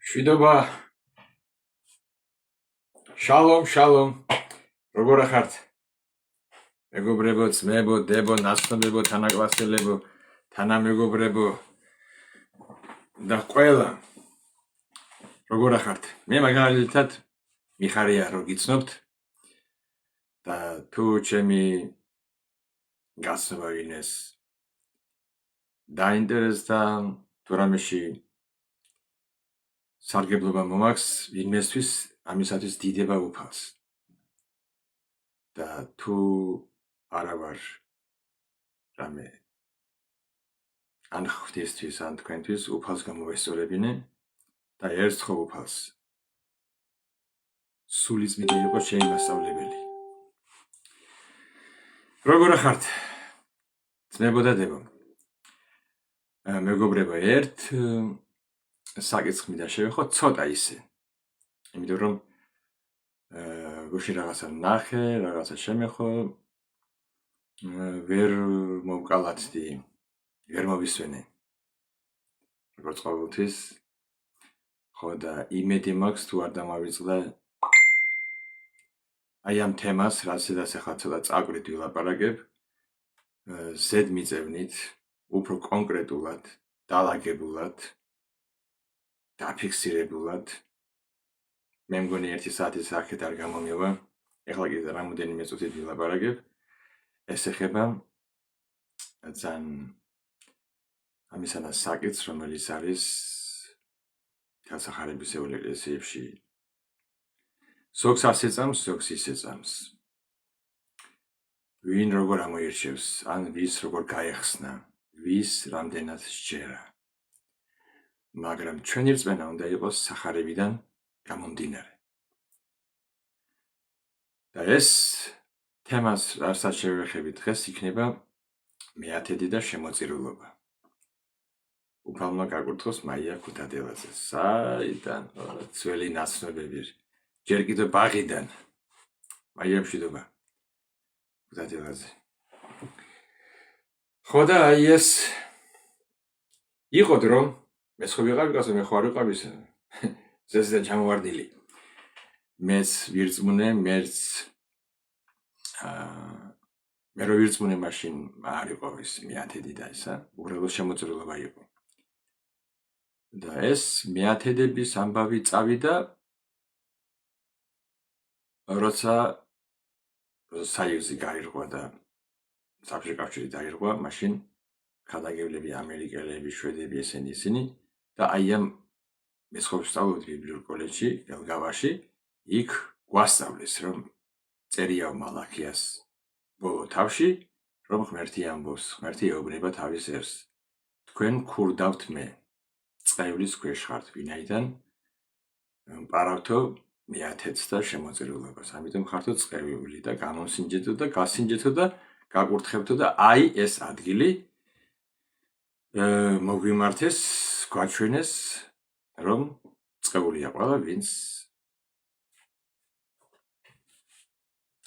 შვიდობა. შალომ, შალომ. როგორ ახართ? მეგობრებო, ძმებო, დებო, ნაცნობებო, თანაკლასელებო, თანამეგობრებო და ყველა. როგორ ახართ? მე მაგალითად მიხარია რომ გიცნობთ და თუ ჩემი გასწრება ვინეს დაინტერესდა თუ რამეში სარგებლობა მომაქვს ვინმესთვის ამისათვის დიდება უფალს და თუ არა ვარ რამე ან ღვთისთვის ან თქვენთვის უფალს გამოვესწორებინე და ერთხელ უფალს სულიწმიდა იყოს ჩემი მასწავლებელი. როგორ ახართ? ძმებო და დებო. მეგობრებო, ერთ საკითხს მინდა შევეხო ცოტა ისე. იმიტომ რომ გუშინ რაღაცა ნახე, რაღაცა შემეხო, ვერ მოვკალათდი, ვერ მოვისვენე. როგორც ყოველთვის, ხო და იმედი მაქვს თუ არ დამავიწყდა აი ამ თემას, რაცაც ახლა ცოტა წაკვირით ვილაპარაკებ, ზედ მიწევნით, უფრო კონკრეტულად, დალაგებულად, დაფიქსირებულად. მე მგონი 1 საათის აქეთ არ გამომივა. ეხლა კიდე რამოდენიმე წუთით ვილაპარაკებ. ეს ეხება ძალიან ამისანა საკითხს, რომელიც არის თელსახარებისეულ ეკლესიებში. ზოგს ასე წამს, ზოგს ისე წამს. ვინ როგორ ამოირჩევს, ან ვის როგორ გაეხსნა, ვის რამდენად სჯერა. მაგრამ ჩვენი რწმენა უნდა იყოს სახარებიდან გამომდინარე. და ეს თემას, რასაც შევეხებით დღეს, იქნება მეათედი და შემოწირულობა. უფალმა გაკურთხოს მაია ქუთადელაძეს. საიდან ძველი ნაცნობები, ჯერ კიდევ ბაღიდან. მაია მშვიდობა. ქუთადელაძე. ხო და აი ეს იყო დრო, მე ხო ვიყავი კაცო, მე ხო არ ვიყავ ისე. ზესიდან ჩამოვარდილი. მეც ვირწმუნე, მეც მე რო ვირწმუნე მაშინ არ იყო ის მეათედი და ისა, უბრალოდ შემოწირულობა იყო. და ეს მეათედების ამბავი წავიდა, როცა საიუზი გაირღვა და საბჭოთა კავშირი დაირღვა, მაშინ ქადაგებლები, ამერიკელები, შვედები ისინი და აი ამ მე ხო ვსწავლობდი ბიბლიურ კოლეჯში, ელგავაში, იქ გვასწავლეს, რომ წერია მალაქიას ბოლო თავში, რომ ღმერთი ამბობს, ღმერთი ეუბნება თავის ერს. თქვენ ქურდავთ მე, წყევლის ქვეშ ხართ, ვინაიდან პარავთო მეათედს და შემოწირულობას. ამიტომ ხართო წყევილი და გამოსინჯეთო და გასინჯეთო და გაკურთხებთო და აი ეს ადგილი მოგვიმართეს, გვაჩვენეს, რომ წყეულია ყველა, ვინც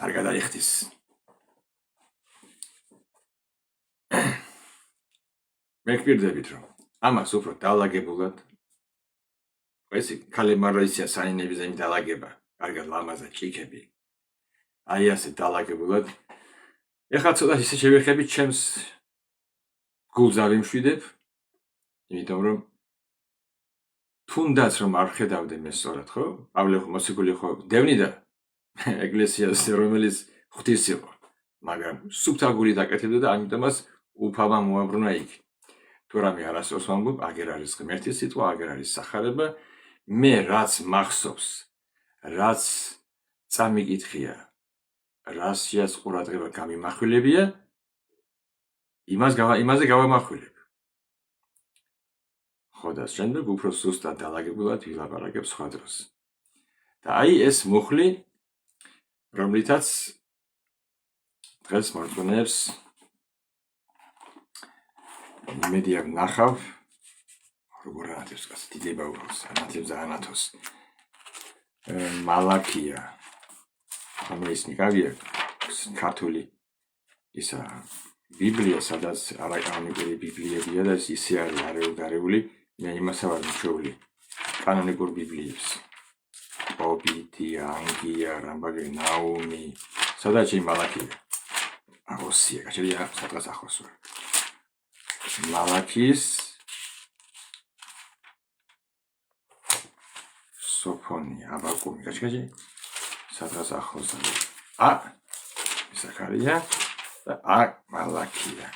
არ გადაიხდის. მე გვირდებით, რომ ამას უფრო დალაგებულად, ეს კალემაროისია საინების იმ დალაგება, კარგად ლამაზად ჭიქები. აი ასე დალაგებულად. ეხლა ცოტა ისე შევეხებით ჩემს გულს ავიმშვიდებ, იმიტომ რომ თუნდაც რომ არ ხედავდე მე სწორად, ხო? პავლე მოციქული ხო დევნიდა ეკლესიას, რომელიც ღვთის იყო, მაგრამ სუფთა გული დაკეთებდა და ამიტომაც უფალმა მოაბრუნა იქ. თუ რამე არასწორს ვამბობ, აგერ არის ღმერთის სიტყვა, აგერ არის სახარება. მე რაც მახსოვს, რაც წამიკითხია, რასიაც ყურადღება გამიმახვილებია, იმაზე გავამახვილებ. ხო და შემდეგ უფრო სუსტად დალაგებულად ვილაპარაკებ სხვა დროს. და აი ეს მუხლი, რომლითაც დღეს მორწმუნეებს იმედი აქვს ნახავ, როგორ ანათებს კაცი, დიდება უყურს, ანათებს და ანათოს. მალაქია, ამე ის ნიკავია, ქართული ისა ბიბლია, სადაც არაკანონიკური ბიბლიებია და ისე არის არეული, მე იმასა ვარ მიჩვეული. კანონიკურ ბიბლიებს. ობიდი, ანგია, რამბაგე, ნაუმი, სადაც მალაქია. ოსია, გაჩერია სადღაც ახლოს ვარ. მალაქის სოფონია, აბაკუმი, გაჩერია სადღაც ახლოს ვარ. ზაქარია და მალაქია.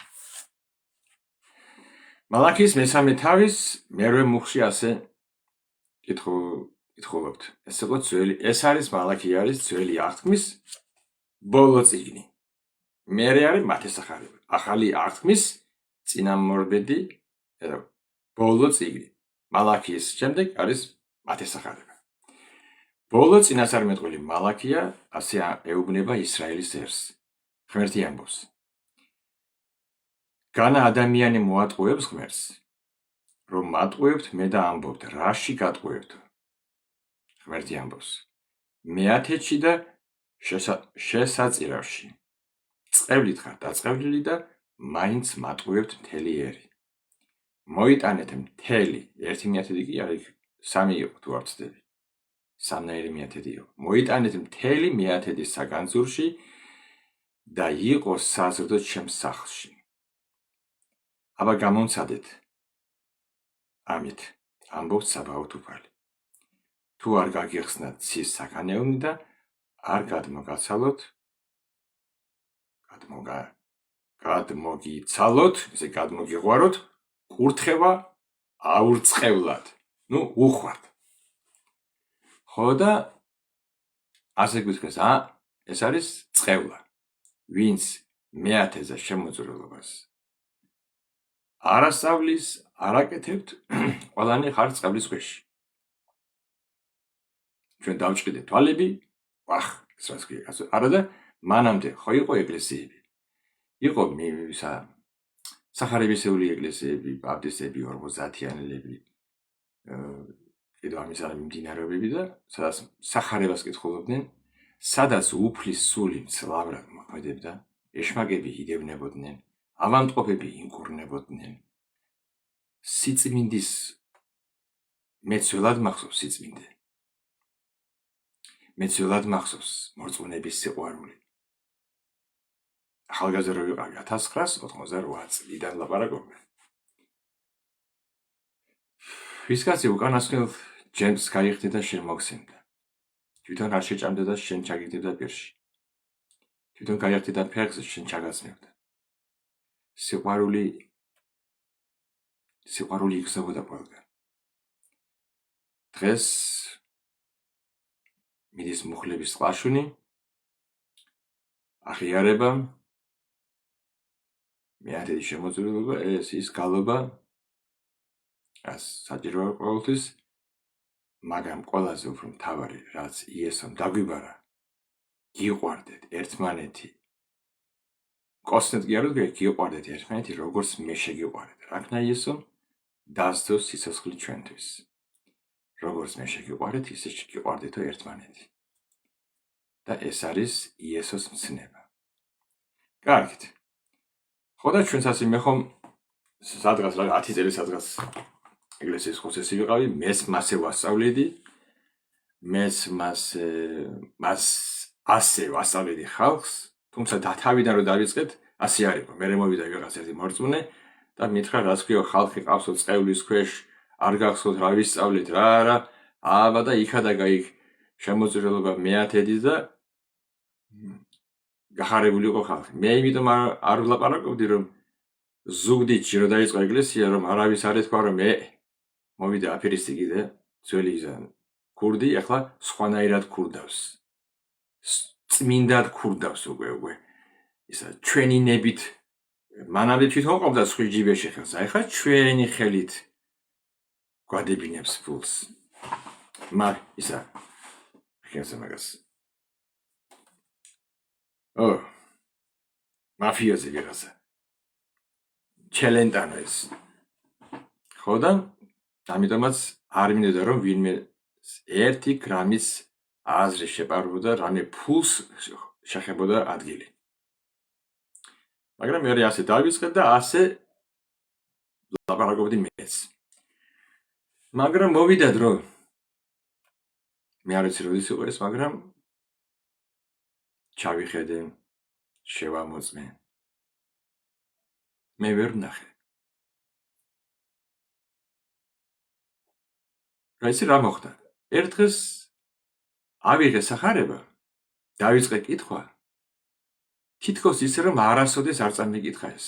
მალაქის მესამე თავის მერვე მუხლში ასე კითხულობთ. ეს არის მალაქი არის ძველი აღთქმის ბოლო წიგნი. მერე არის მათესახარება. ახალი აღთქმის წინამორბედი ბოლო წიგნი. მალაქის შემდეგ არის მათესახარება. ბოლო წინასწარმეტყველი მალაქია ასე ეუბნება ისრაელის ერს. ღმერთი ამბობს. განა ადამიანი მოატყუებს ღმერთს, რომ მატყუებთ მე და ამბობთ, რაში გატყუებთ? ღმერთი ამბობს. მეათეთში და შესაწირავში. წყევლით ხარ დაწყევლილი და მაინც მატყუებთ მთელი ერი. მოიტანეთ მთელი, ერთი მეათედი კი არის, სამი იყო თუ არ ვცდები. სამნაირი მეათედი იყო. მოიტანეთ მთელი მეათედი საგანძურში და იყოს საზრდოც ჩემს სახლში. აბა გამომცადეთ. ამით ამბობს საბაოთ უფალი. თუ არ გაგიხსნათ ცის საქანეუნი და არ გადმოგიცალოთ, ესე გადმოგიღვაროთ, კურთხევა აურწყევლად. უხვართ. ხო და ასე გვითხეს, ეს არის წყევლა. ვინც მეათეზე შემოწირულობას არასწავლის, არაკეთებთ, ყველანი ხარ წყევლის ქვეშ. ჩვენ დავჭყიდეთ თვალები, ეს არა და მანამდე ხო იყო ეკლესიები. იყო სახარებისეული ეკლესიები, ბაპტისტები, ორგოზათიანელები, კიდევ ამის არა მიმდინარეობები და სადაც სახარებას კითხულობდნენ, სადაც უფლის სული მცლავრად მოქმედებდა, ეშმაკები იდევნებოდნენ, ავადმყოფები ინკურნებოდნენ. სიწმინდის მეცველად მახსოვს სიწმინდე. მეცველად მახსოვს მორწმუნეების სიყვარული. ახალგაზრდა ვიყავი 1988 წლიდან ლაპარაკობენ. ვისკაცი უკანასკნელ ჯემს გაიხდი და შენ მოგცემდა. თვითონ არ შეჭამდა და შენ ჩაგიგდებდა პირში. თვითონ გაიხდი და ფეხზე შენ ჩაგაცნევდა. სიყვარული იგზავოდა ყველგან. დღეს მიდის მუხლების წყლაშუნი, აღიარება, მეათედი შემოწირულობა, ის გალობა, საჭიროა ყოველთვის, მაგრამ ყველაზე უფრო მთავარი, რაც იესომ დაგვიბარა, გიყვარდეთ ერთმანეთი. კოსნეთ კი არ ვდგე, გიყვარდეთ ერთმანეთი, როგორც მე შეგიყვარეთ. რაქნა იესომ დასდოს სიცოცხლე ჩვენთვის. როგორც მე შეგიყვარეთ, ისე შეგიყვარდეთო ერთმანეთი. და ეს არის იესოს მცნება. კარგით. ხო და ჩვენსაც მე ხომ სადღაც 10 წელი სადღაც ეკლესიის ხოსესი ვიყავი, მეს მასე ვასწავლედი, მას ასე ვასწავლედი ხალხს, თუმცა თავიდან რომ დავიწყეთ, ასე არ იყო. მე მოვიდა ვიღაც ერთი მორწმუნე და მითხრა, რაც ქვია, ხალხი ყავსო წყევლის ქვეშ, არ გახსოვთ რა ვისწავლეთ, რა არა, აბა და იქადა გაიქ შემოწირულობა მეათედი და გახარებული იყო ხალხი. მე იმიტომ არ ვლაპარაკობდი, რომ ზუგდიდში რომ დაიწყო ეკლესია, რომ არავის არ ეთქვა, რომ მე მოვიდა აფერისტი კიდე, ძველი ქურდი, ახლა სხვანაირად ქურდავს. წმინდად ქურდავს უკვე. ისა ჩვენი ნებით მანამდე თვითონ ყოფდა სხვი ჯიბეში ხელს. ახლა ჩვენი ხელით გვადებინებს ფულს. ისა ხენსა მაგას. მაფიოზი ვიღაცა. ჩელენტანო ეს. ხო და ამიტომაც არ მინდოდა რომ ვინმე 1 გრამის აზრი შეპარვოდა, რამე ფულს შეხებოდა ადგილი. მაგრამ მე ასე დავიწყეთ და ასე ლაპარაკობდი მეც. მაგრამ მოვიდა დრო მე არ ვიცი როდის იყო ეს, მაგრამ ჩავიხედე, შევამოწმე. მე ვერ ვნახე. იცი რა მოხდა? ერთ დღეს ავიღე სახარება, დავიწყე კითხვა. თითქოს ისე რომ არასოდეს არ წამიკითხა ეს.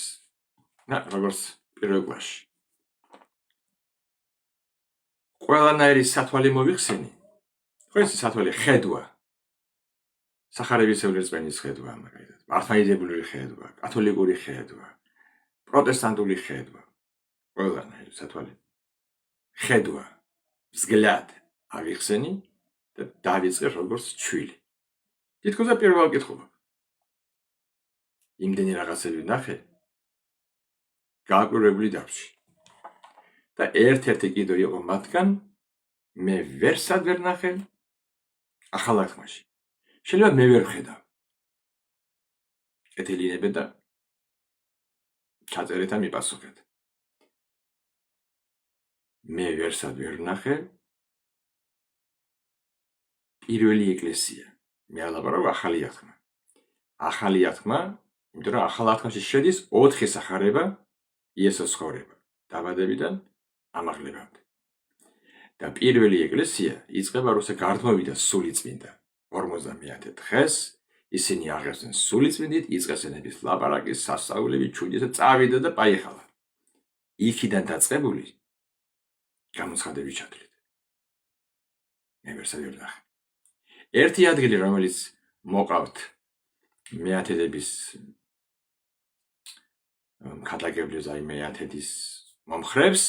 როგორც პირველ კლასში. ყველანაირი სათვალე მოვიხსენი. ხო ეს სათვალე ხედვა. სახარებისეული რწმენის ხედვა, მაგალითად, მართლმადიდებლური ხედვა, კათოლიკური ხედვა, პროტესტანტული ხედვა. ყველანაირი სათვალე ხედვა. взгляд ავიხსენი და დავიწყე როგორც ჩვილი. თითქოს პირველ კითხვა. იმდენი რაღაცები ვნახე. გააკვირვებული დავში. და ერთ-ერთი კიდო იყო მათგან მე ვერსად ვერ ნახე ახალ აღთქმაში. შეიძლება მე ვერ ვხედავ. კეთილინებე და ჩაწერეთ და მიპასუხეთ. მე ვერსად ვერ ვნახე პირველი ეკლესია. მე ალაპარაკო ახალი აღთქმა. ახალი აღთქმა, იმიტომ რომ ახალ აღთქმაში შედის 4 სახარება იესოს ცხოვრება. დაბადებიდან ამაღლებამდე. და პირველი ეკლესია იწყება როცა გარდმოვიდა სულიწმინდა 50 დღეს ისინი აღებდნენ სულიწმინდით, იწყეს ენების ლაპარაკი, სასწაულები, ჩუდისა წავიდა და პაიხალა. იქიდან დაწყებული გამოცხადები ჩათვლით. მე ვერსად ვერ ვნახე. ერთი ადგილი, რომელიც მოყავთ მეათედების ქადაგებლის აი მეათედის მომხრებს,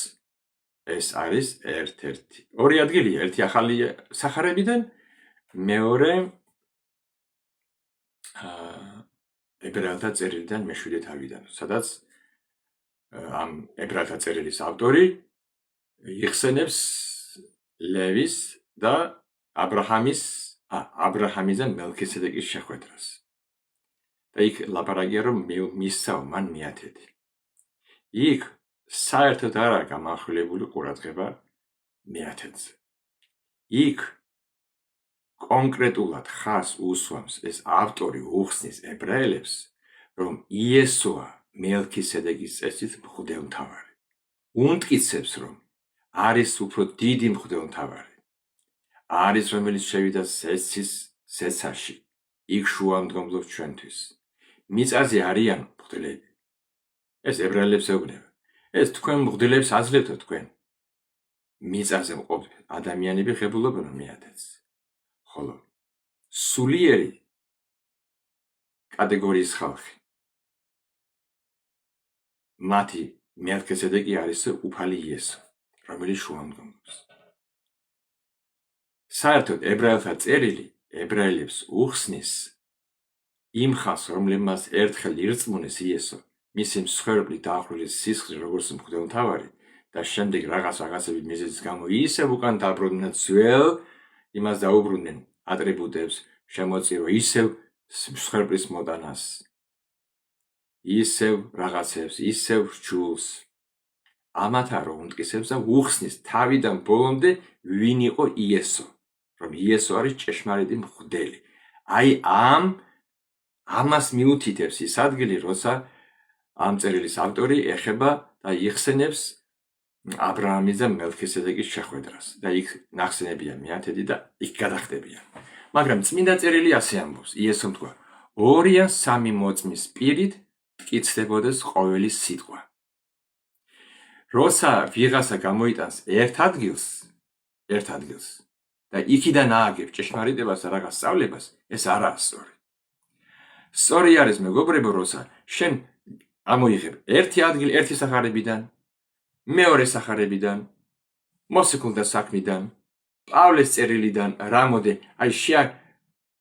ეს არის ერთ-ერთი. ორი ადგილია, ერთი ახალი სახარებიდან, მეორე ებრაელთა წერილიდან მე-7 თავიდან, სადაც ამ ებრაელთა წერილის ავტორი იხსენებს ლევის და აბრაჰამის და მელქისედეკის შეხვედრას. და იქ ლაპარაკია რომ მისცა მან მეათედი. იქ საერთოდ არ არის გამახვილებული ყურადღება მეათედზე. იქ კონკრეტულად ხას უსვამს ეს ავტორი უხსნის ებრაელებს, რომ იესოა მელქისედეკის წესით მღვდელმთავარი. უმტკიცებს, რომ არის უფრო დიდი მღვდელმთავარი. არის რომელიც შევიდა ზეცის ზეცაში, იქ შუამდგომლობს ჩვენთვის. მიწაზე არიან მღვდლები. ეს ებრაელებს ეუბნება. ეს თქვენ მღვდლებს აძლევთ თქვენ. მიწაზე მყოფ ადამიანები ღებულობენ მეათედს. ხოლო სულიერი კატეგორიის ხალხი. მათი მელქისედეკი არის უფალი იესო, რომელიც შუამდგომლობს. საერთოდ ებრაელთა წერილი ებრაელებს უხსნის იმ ხალხს, რომლებმაც ერთხელ ირწმუნეს იესო, მისი მსხვერპლი დაახრილეს სისხლში როგორც მღვდელმთავარი და შემდეგ რაღაცები მიზეზის გამო ისევ უკან დაბრუნდნენ ძველ იმას დაუბრუნდნენ ატრიბუტებს, შემოწირო ისევ მსხვერპლის მოტანას, ისევ რაღაცებს, ისევ რჯულს. ამათ არ უმტკიცებს და უხსნის თავიდან ბოლომდე ვინ იყო იესო, რომ იესო არის ჭეშმარიტი მღვდელი. აი ამას მიუთითებს ის ადგილი, როცა ამ წერილის ავტორი ეხება და იხსენებს აბრაამის და მელქისედეკის შეხვედრას და იქ ნახსენებია მეათედი და იქ გადახდებიან. მაგრამ წმინდა წერილი ასე ამბობს, იესომ თქვა, 2 ან 3 მოწმის პირით მტკიცდებოდეს ყოველი სიტყვა. როცა ვიღაცა გამოიტანს ერთ ადგილს და იქიდან ააგებ ჭეშმარიტებას და რაღაც სწავლებას, ეს არაა სწორი. სწორი არის მეგობრებო, როცა შენ ამოიღებ ერთი ადგილი ერთი სახარებიდან, მეორე სახარებიდან, მოსიქულთა საქმიდან, პავლეს წერილიდან, რამოდე, აი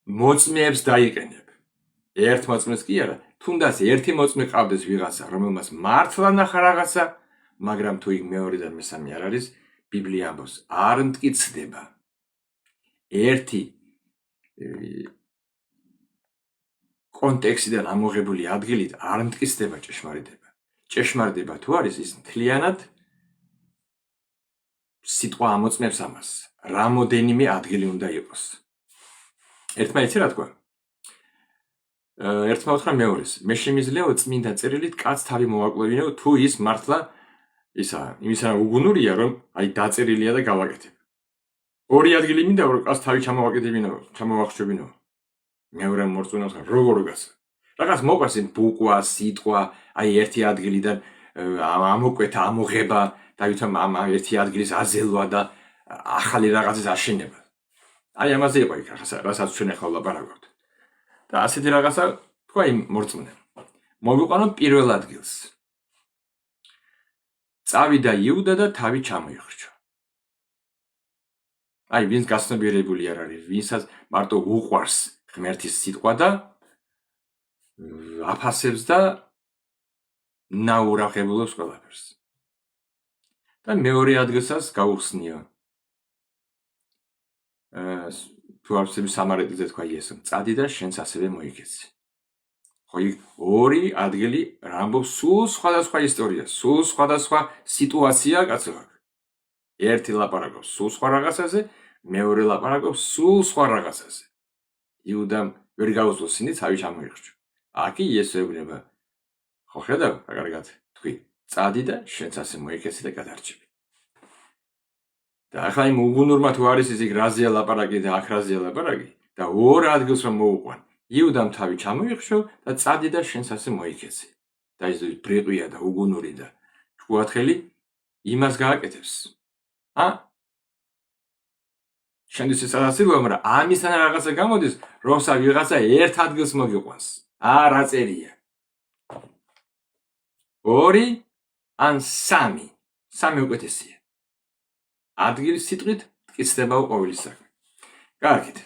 მოწმეებს დაიყენებ. ერთ მოწმეს კი არა, თუნდაც ერთი მოწმე ყავდეს ვიღაცა, რომელმაც მართლა ნახა რაღაცა, მაგრამ თუ იქ მეორე და მესამე არ არის, ბიბლია ამბობს, არ მტკიცდება. ერთი კონტექსტიდან ამოღებული ადგილით არ მტკიცდება ჭეშმარიტება. ჭეშმარიტება თუ არის, ის მთლიანად სიტყვა ამოწმებს ამას. რამოდენიმე ადგილი უნდა იყოს. ერთმა იცი რა თქვა? ერთმა უთხრა მეორეს, მე შემიძლია წმინდა წერილით კაც თავი მოვაკლევინო, თუ ის მართლა იმისა უგუნურია, რომ აი დაწერილია და გავაკეთებ. ორი ადგილი მინდა, რომ კაც თავი ჩამოვახშობინო. მეორე მორწმუნე უთხრა, როგორ გასა? რაღაც მოყვას იმ ბუკვა, სიტყვა, აი ერთი ადგილიდან ამოკვეთა, ამოღება, დავითომ ამ ერთი ადგილის აზელვა და ახალი რაღაცის აშენება. აი ამაზე იყო იქ, რასაც ჩვენ ახლა ვლაპარაკობთ. და ასეთი რაღაცა თქვა იმ მორწმუნემ. მოვიყვანო პირველ ადგილს. წავიდა იუდა და თავი ჩამოიხრჩა. აი ვინც გასნობიერებული არ არის, ვინცაც მარტო უყვარს ღმერთის სიტყვა და აფასებს და ნაურაღებულობს ყველაფერს. და მეორე ადგილსაც გაუხსნია. თუ არცები სამარეტიზე თქვა იესომ, წადი და შენც ასევე მოიქეცი. ხო იქ ორი ადგილი ამბობს სულ სხვადასხვა ისტორია, სულ სხვადასხვა სიტუაცია კაცო აქ. ერთი ლაპარაკობს სულ სხვა რაღაცაზე, მეორე ლაპარაკობს სულ სხვა რაღაცაზე. იუდამ ვერ გაუძლო სინი თავი ჩამოიხრჩა. აქი იესო ეუბნება. ხო ხედავ, რა კარგად თქვი, წადი და შენც ასე მოიქეცი და გადარჩები. და ახლა იმ უგუნურმა თუ არის ის იქ რაზეა ლაპარაკი და აქ რაზეა ლაპარაკი და ორ ადგილს რომ მოუყვან, იუდამ თავი ჩამოიხრჩა და წადი და შენც ასე მოიქეცი. და ის ბრიყვია და უგუნური და ჭკუათხელი იმას გააკეთებს. შენთვის ეს არასწორია, მაგრამ ამისთან რაღაცა გამოდის, რომსა ვიღაცა ერთ ადგილს მოგიყვანს. რა წერია. 2 ან 3. 3 უკეთესია. ადგილის სიტყვით მტკიცდება ყოველი საქმე. კარგით.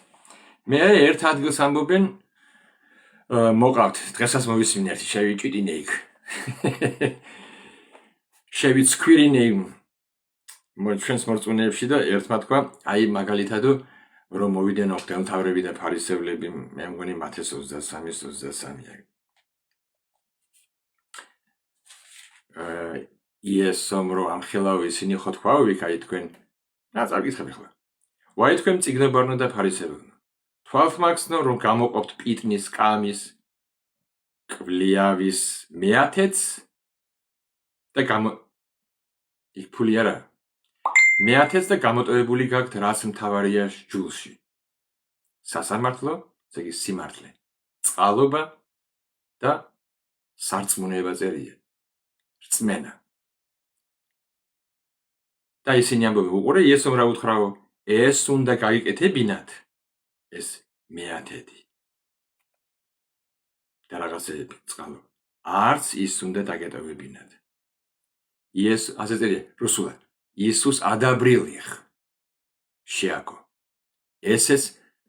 მე ერთ ადგილს ამბობენ მოყავთ, დღესაც მოვისმინე ერთი შევიჭიტინე იქ. შევიცქვირინე ჩვენს მორწმუნეებში და ერთმა თქვა, აი მაგალითად რომ მოვიდნენ ღვთაემთავრები და ფარისევლები, მე მგონი მათეს 23-23. იესომ რომ ამხელავ ისინი ხო თქვაო იქ აი თქვენ რა წავიკითხები ხოლმე. ვაი თქვენ მწიგნობარნო და ფარისევლო. თვალთ მაგსნო რომ გამოყოფთ პიტნის, კამის, კვლიავის მეათეც და იქ ფული არა. მეათეც და გამოტოვებული გაქვთ რაც მთავარია ჯულში. სასამართლო, ესე იგი სიმართლე, წყალობა და სარწმუნოება წერია. რწმენა. და ისინი ამბობენ, უყურე იესომ რა უთხრაო, ეს უნდა გაიკეთებინათ. ეს მეათედი. და რაღაცა წყალო. არც ის უნდა დაგეტოვებინათ. ასე წერია რუსულად. იესოს ადაბრილიხ. შეაკო. ესეც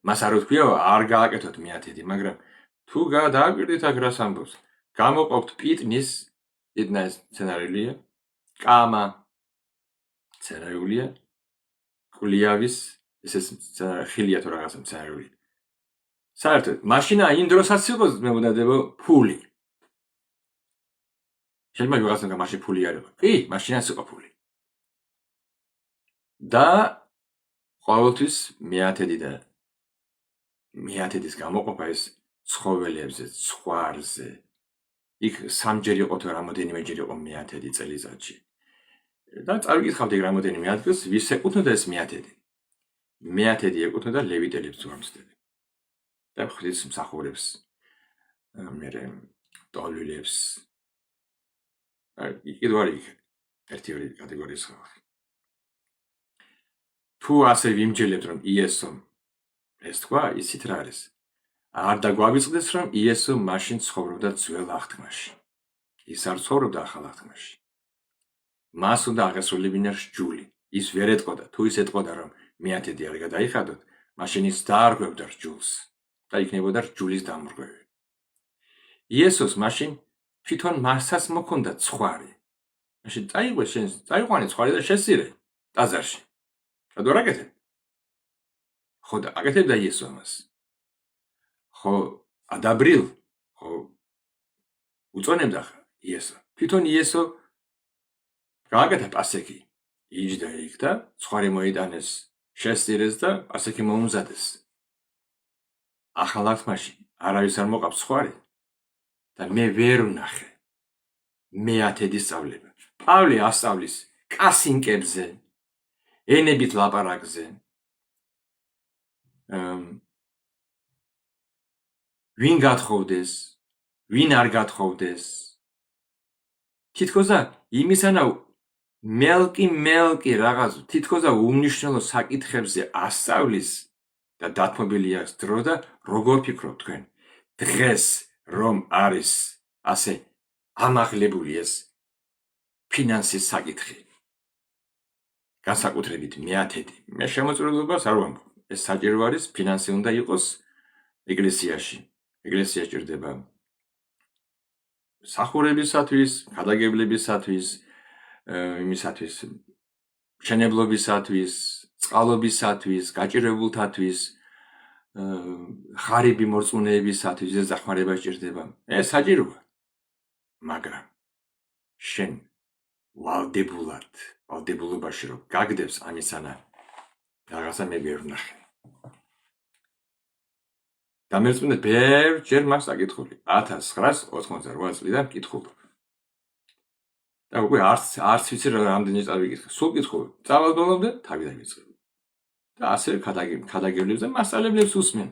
მას არ ვთქვია, არ გააკეთოთ მეათედი, მაგრამ თუ დააკვირდით აქ რას ამბობს, გამოყოფთ პიტნის, პიტნა ეს სცენარულია, კამა სცენარულია, კვლიავის, ესეც ხილია თუ რაღაცა სცენარულია. საერთოდ, მაშინა იმ დროსაც იყო მეგონადებო ფული. შეიძლება ვიღაცამ მაშინ ფული არ იყო. კი, მაშინაც იყო ფული. და ყოველთვის მეათედი და მეათედის გამოყოფა ეს ცხოველებზე, ცხვარზე. იქ სამჯერ იყო თუ რამოდენიმეჯერ იყო მეათედი წელიწადში. და წავიკითხავთ იქ რამოდენიმე ადგილს, ვის ეკუთვნოდა ეს მეათედი. მეათედი ეკუთვნოდა ლევიტელებს თუ ამსდები. და ღვთისმსახურებს, მერე ტოლვილებს. კიდევ არის იქ ერთი-ორი კატეგორიის ხალხი. თუ ასე ვიმჯელებთ, რომ იესომ ეს თქვა, ისიც რა არის? არ დაგვავიწყდეს, რომ იესო მაშინ ცხოვრობდა ძველ აღთქმაში. ის არ ცხოვრობდა ახალ აღთქმაში. მას უნდა აღესრულებინა რჯული. ის ვერ ეტყოდა, თუ ის ეტყოდა, რომ მეათედი არ გადაიხადოთ, მაშინ ის დაარღვევდა რჯულს და იქნებოდა რჯულის დამრღვევი. იესოს მაშინ თვითონ მასაც მოქონდა ცხვარი. მაშინ წაიყვანე ცხვარი და შესწირე ტაძარში. რადგან არ აკეთებ? ხო და აკეთებდა იესო ამას. ხო ადაბრილ, ხო უწონებდა იესო. თვითონ იესო გააკეთა პასექი. იჯდა იქ და ცხვარი მოიტანეს, შესწირეს და ასეთი მოუმზადეს. ახალ აღთქმაში არავის არ მოყავს ცხვარი და მე ვერ ვნახე მეათედი სწავლება. პავლე ასწავლის კასინკებზე, ენებით ლაპარაკზე, ვინ გათხოვდეს, ვინ არ გათხოვდეს. თითქოსა იმისანა მელკი რაღაც თითქოსა უმნიშვნელო საკითხებზე ასწავლის და დათმობილი აქვს დრო და როგორ ფიქრობთ თქვენ დღეს რომ არის ასე ამაღლებული ეს ფინანსის საკითხი განსაკუთრებით მეათედი მე შემოწირულობას არ ვამბობ ეს საჭირო არის ფინანსი უნდა იყოს ეკლესიაში ეკლესია ჭირდება სახურებისათვის გადაგებლებისათვის იმისათვის მშენებლობისათვის წყალობისათვის გაჭირებულთათვის ხარიბი მორწმუნეებისათვის ეს დახმარება ჭირდება ეს საჭიროა მაგრამ შენ ვალდებულობაში რომ გაგდებს ამისანა რაღაცა მე ვერ ვნახე დამერწმუნდეთ ბევრჯერ მას საკითხული 1988 წლიდან კითხულობ და უკვე არც ვიცი რამდენი წელი ვიკითხე სულ კითხულობ წავალ ბოლომდე თავი დავიწყე და ასე ქადაგებლებს და მასწავლებლებს უსმენ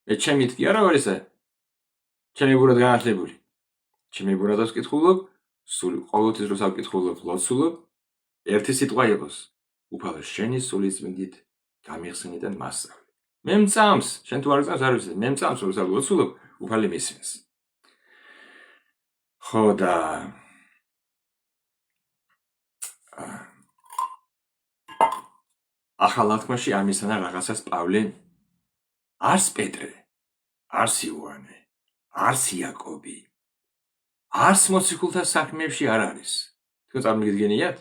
მე ჩემით კი არა ვარ ესე ჩემი ბურად განათლებული ჩემი ბურადას კითხულობ სულ ყოველთვის როცა ვკითხულობ ლოცულობ ერთი სიტყვა იყოს უფალო შენი სულიწმინდით გამიხსენი და მასწავლე მე მწამს შენ თუ არ გწამს არ ვიცი მე მწამს როცა ლოცულობ უფალი მისმენს ხო და ახალ აღთქმაში ამისანა რაღაცას პავლე არს პეტრე არს იოანე არს იაკობი არს მოციქულთა საქმეებში არ არის თქვენ წარმოგიდგენიათ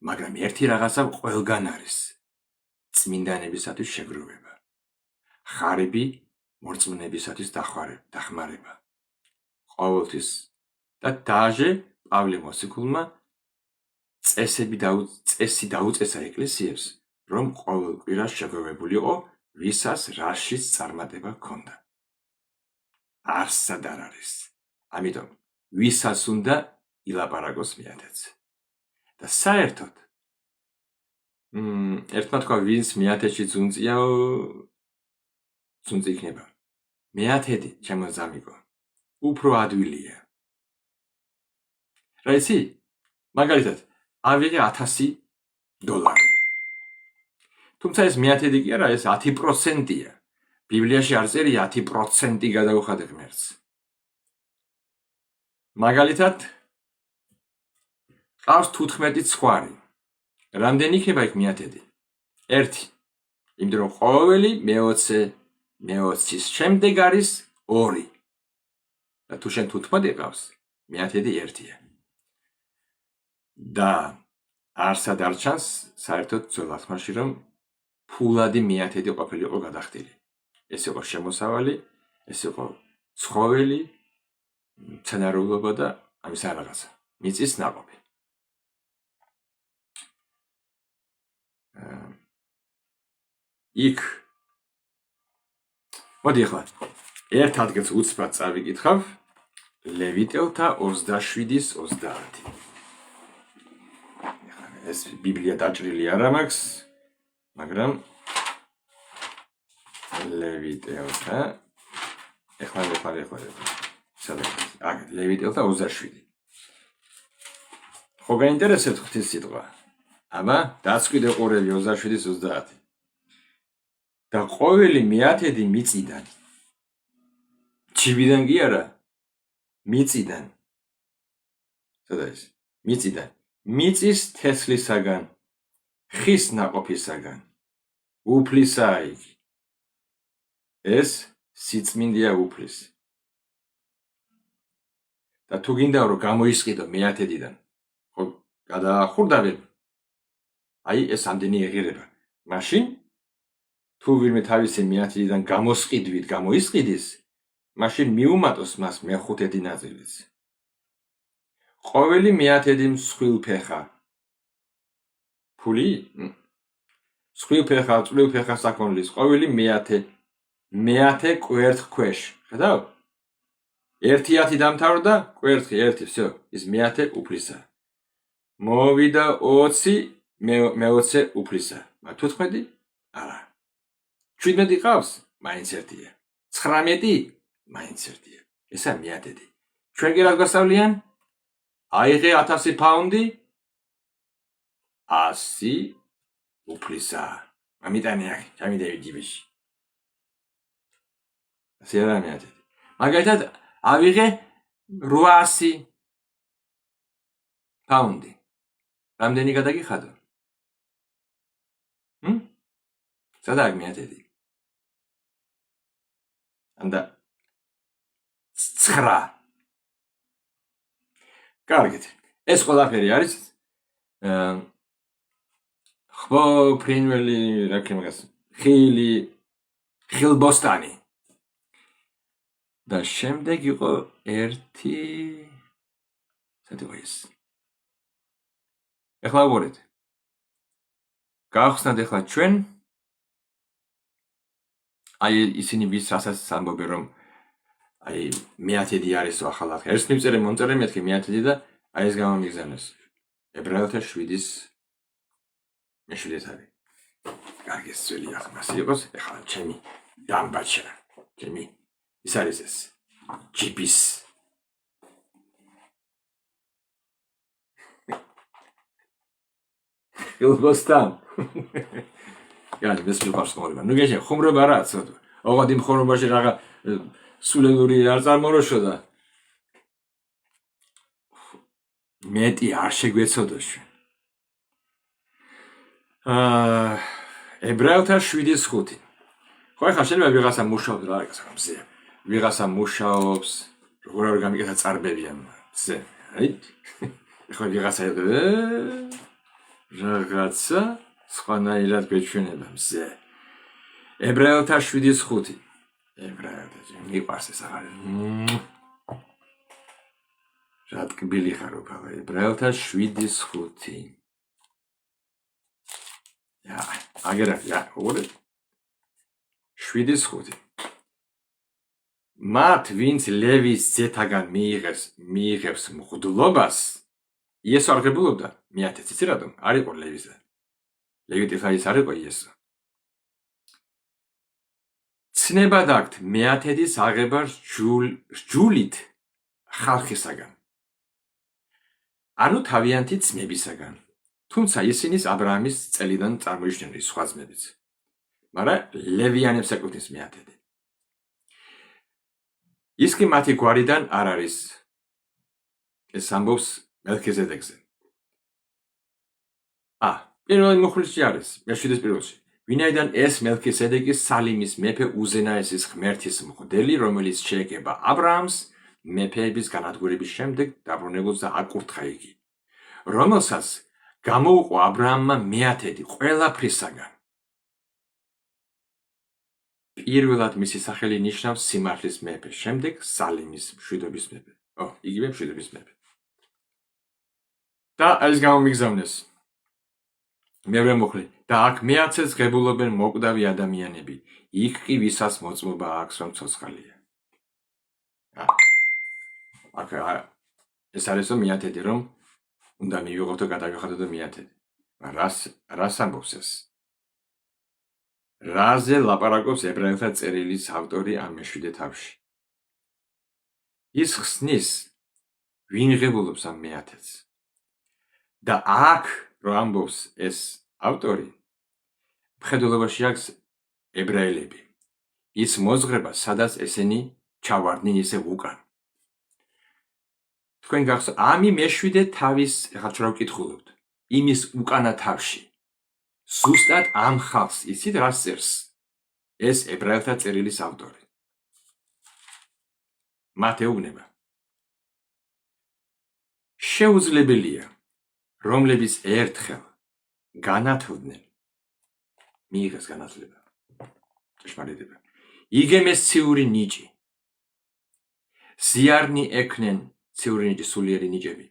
მაგრამ ერთი რაღაცა ყველგან არის წმინდანებისათვის შეგროვება ხარები მორწმუნეებისათვის დახმარება ყოველთვის და დაჟე პავლე მოციქულმა წესი დაუწესა ეკლესიებს რომ ყოველ კვირას შეგროვებულიყო ვისაც რაშიც წარმატება ჰქონდა არსად არ არის ამიტომ ვისაც უნდა ილაპარაკოს მეათედზე და საერთოდ ერთმა თქვა ვინც მეათედში ძუნწია ძუნწი იქნება მეათედი ჩემო ზამიგო უფრო ადვილია რა იცი მაგალითად ავიღე $1000 თუმცა ეს მეათედი კი არა ეს 10%-ია ბიბლიაში არ წერია 10% გადაუხადე ღმერთს მაგალითად ყავს 15 ცხვარი რამდენი იქნება იქ მეათედი 1 იმიტომ რომ ყოველი მე-20-ის შემდეგ არის 2 და თუ შენ 15 ყავს მეათედი 1-ია და არსად არ ჩანს საერთოდ ძველ აღთქმაში რომ ფულადი მეათედი ყოფილიყო გადახდილი ეს იყო შემოსავალი ეს იყო ცხოველი მცენარეულობა და ამის რაღაცა მიწის ნაყოფი იქ მოდი ახლა ერთ ადგილს უცბად წავიკითხავ ლევიტელთა 27-30 ეს ბიბლია დაჭრილი არ მაქვს მაგრამ ლევიტელთა ეხლა სადაც ლევიტელთა 27 ხო გაინტერესებთ ღვთის სიტყვა აბა დაწყვიდე ყურები 27-30 და ყოველი მეათედი მიწიდან ჩივიდან კი არა მიწიდან სადაც მიწიდან მიწის თესლისაგან ხის ნაყოფისაგან უფლისაა იგი ეს სიწმინდეა უფლის და თუ გინდა რომ გამოისყიდო მეათედიდან ხო გადაახურდავებ აი ეს ამდენი ეღირება მაშინ თუ ვინმე თავისი მეათედიდან გამოისყიდის მაშინ მიუმატოს მას მეხუთედი ნაწილიც ყოველი მეათედი მსხვილფეხა ფული? სხვილფეხა, წვრილფეხა საქონლის ყვავილი მეათე კვერთხ ქვეშ. ხედავ? 1-10 დამთავრდა, კვერთხი 1, всё, ის მეათე უფლისა. მოვიდა 20, მე-20 უფლისა. 15? არა. 17 ყავს? მაინც 1-ია. 19? მაინც 1-ია. ესა მეათედი. ჩვენ კი რა გვასწავლიან? აიღე 1000 პაუნდი 100 უფლისა. ამიტანე აქ, ჩამიდევი ჯიბეში. ასე არა მეათედი. მაგალითად ავიღე 800 პაუნდი. რამდენი გადაგიხადო? სადა აქ მეათედი? ანდა 9. კარგით. ეს ყველაფერი არის ხო ფრინველი რა ქემგას ხილბოსტანი. და შემდეგ იყო 1 საერთოდ ის. ეხლა ვუყურეთ. გავხსნათ ეხლა ჩვენ აი ისინი ვის რასაც ამბობენ რომ აი მეათედი არის ახალად. ეს მივწერე მომწერე მეთქი მეათედი და აი ეს გამომიგზავნეს. ებრაელთა 7-ის მე-7 არის. კარგი ძველი ახმასი იყოს ეხლა ჩემი დამბაჩა. ჩემი ის არის ეს ჯიპის ხილბოსტან. Yani biz bir başlığımız var. Nugece xumru bara atsod. Oğadim xumru başı rağa süleluri armoroşo da. Meti arşe gwetsodosh. Ebrelta 7-5. ხო ახლა შეიძლება ვიღაცა მუშაობს რა გასაგებ მზე. ვიღაცა მუშაობს, როგორ არ გამიგეთა წარბებია მზე. აი. ახლა ვიღაცა რაღაცა სხვანაირად გვეჩვენება მზე. ებრაელთა 7-5. ებრაელთა მიყვარს ეს აღარ. რა ტკბილი ხარ უფალო, ებრაელთა 7-5. Ja, აგერა, ოღონდ 7-5. მათ ვინც ლევის ძეთაგან მიიღებს მღვდლობას, იესო არ ღებულობდა მეათეც იცი რატომ? არ იყო ლევისა. ლევიტიხაის არ იყო იესო. ცნებად აქვთ მეათედის აღებას ჯულით ხალხისაგან. ანუ თავიანთი ძმებისაგან. თუმცა ისინი აბრაამის წელიდან წარმოიშვნენ სხვა ძმებიც. მაგრამ ლევიანებს ეკუთვნის მეათედი. ის კი მათი გვარიდან არ არის. ეს ამბობს მელქიზედეკზე. პირველი მოხუცი არის, მე-7 პირველში. ვინაიდან ეს მელქიზედეკი სალიმის მეფე უზენაესის ღმერთის მღვდელი, რომელიც შეეგება აბრაამს მეფეების განადგურების შემდეგ დაბრუნებულს და აკურთხა იგი, რომელსაც გამოუყო აბრაამმა მეათედი ყველაფრისაგან. პირველად მისი სახელი ნიშნავს სიმართლის მეფე, შემდეგ სალიმის მშვიდობის მეფე. იგივე მშვიდობის მეფე. და ეს გამომიგზავნეს. მეორე მოხლე და აქ მეათეც ღებულობენ მოკვდავი ადამიანები. იქ კი ვისაც მოწმობა აქვს რომ ცოცხალია. აქ ეს არის მეათედი რომ უნდა მივიღოთ და გადაგახადოთ მეათედი. რას ამბობს ეს? რაზე ლაპარაკობს ებრაელთა წერილის ავტორი ამ მე-7 თავში? ის ხსნის ვინ ღებულობს ამ მეათედს. და აქ რო ამბობს ეს ავტორი, მხედველობაში აქვს ებრაელები. ის მოზღრება, სადაც ესენი ჩავარდნენ ისე უკან. თქვენ გახსოვთ, ამი მე-7 თავის, ახლა ჩვენ ვკითხულობთ, იმის უკანა თავში. ზუსტად ამ ხალხს იცით რას წერს? ეს ებრაელთა წერილის ავტორი. მათ ეუბნება. შეუძლებელია, რომლებიც ერთხელ განათლდნენ, მიიღეს განათლება, ჭეშმარიტება, იგემეს ციური ნიჭი, ზიარნი ექნენ ციური ნიჭი, სულიერი ნიჭები,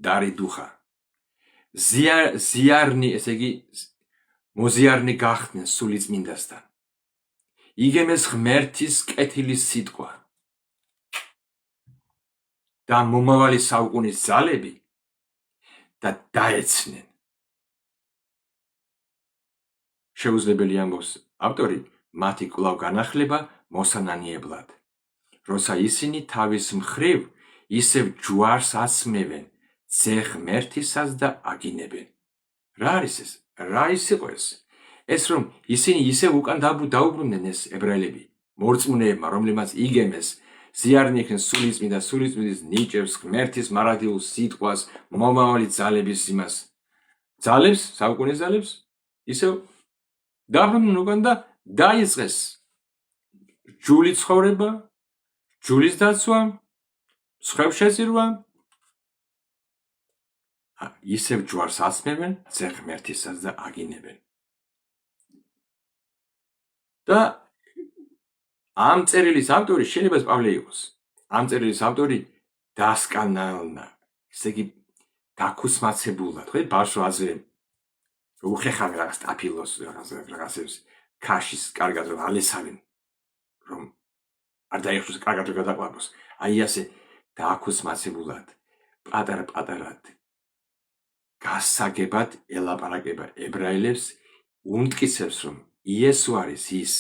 დარი დუხა, ზიარნი, ესე იგი მოზიარნი გახდნენ სულიწმინდასთან. იგემეს ღმერთის კეთილის სიტყვა და მომავალი საუკუნის ძალები და დაეცნენ. შეუძლებელი ამბობს ავტორი მათი კვლავ განახლება მოსანანიებლად, როცა ისინი თავის მხრივ ისევ ჯვარს ასმევენ ძე ღმერთისას და აგინებენ. რა არის ეს? რა იყო ეს? ეს რომ ისინი ისევ უკან დაუბრუნდნენ ეს ებრაელები მორწმუნეებმა, რომლებმაც იგემეს ზიარნი იქნეს სულიწმიდა, სულიწმიდის ნიჭებს, ღმერთის მარადიულ სიტყვას, მომავალი ძალების იმას ძალებს, საუკუნის ძალებს, ისევ დაბრუნდნენ უკან და დაიწყეს ჯული ცხოვრება, ჯულის დაცვა, სხვებს შეწირვა, ისევ ჯვარს ასმევენ ძე ღმერთისას და აგინებენ. და ამ წერილის ავტორი შეიძლება პავლე იყოს. ამ წერილის ავტორი დასკანალნა, ესე იგი დაქუსმაცებულად, ხო, ბავშვ აზრე უხეხან რაღაც ტაფილოს რაღაცებს ქაშის კარგად რომ ალესავენ, რომ არ დაიხსოს კარგად რომ გადაყვაროს. აი ასე დაქუსმაცებულად, პატარ-პატარად გასაგებად ელაპარაკება ებრაელებს, უმტკიცებს რომ იესო არის ის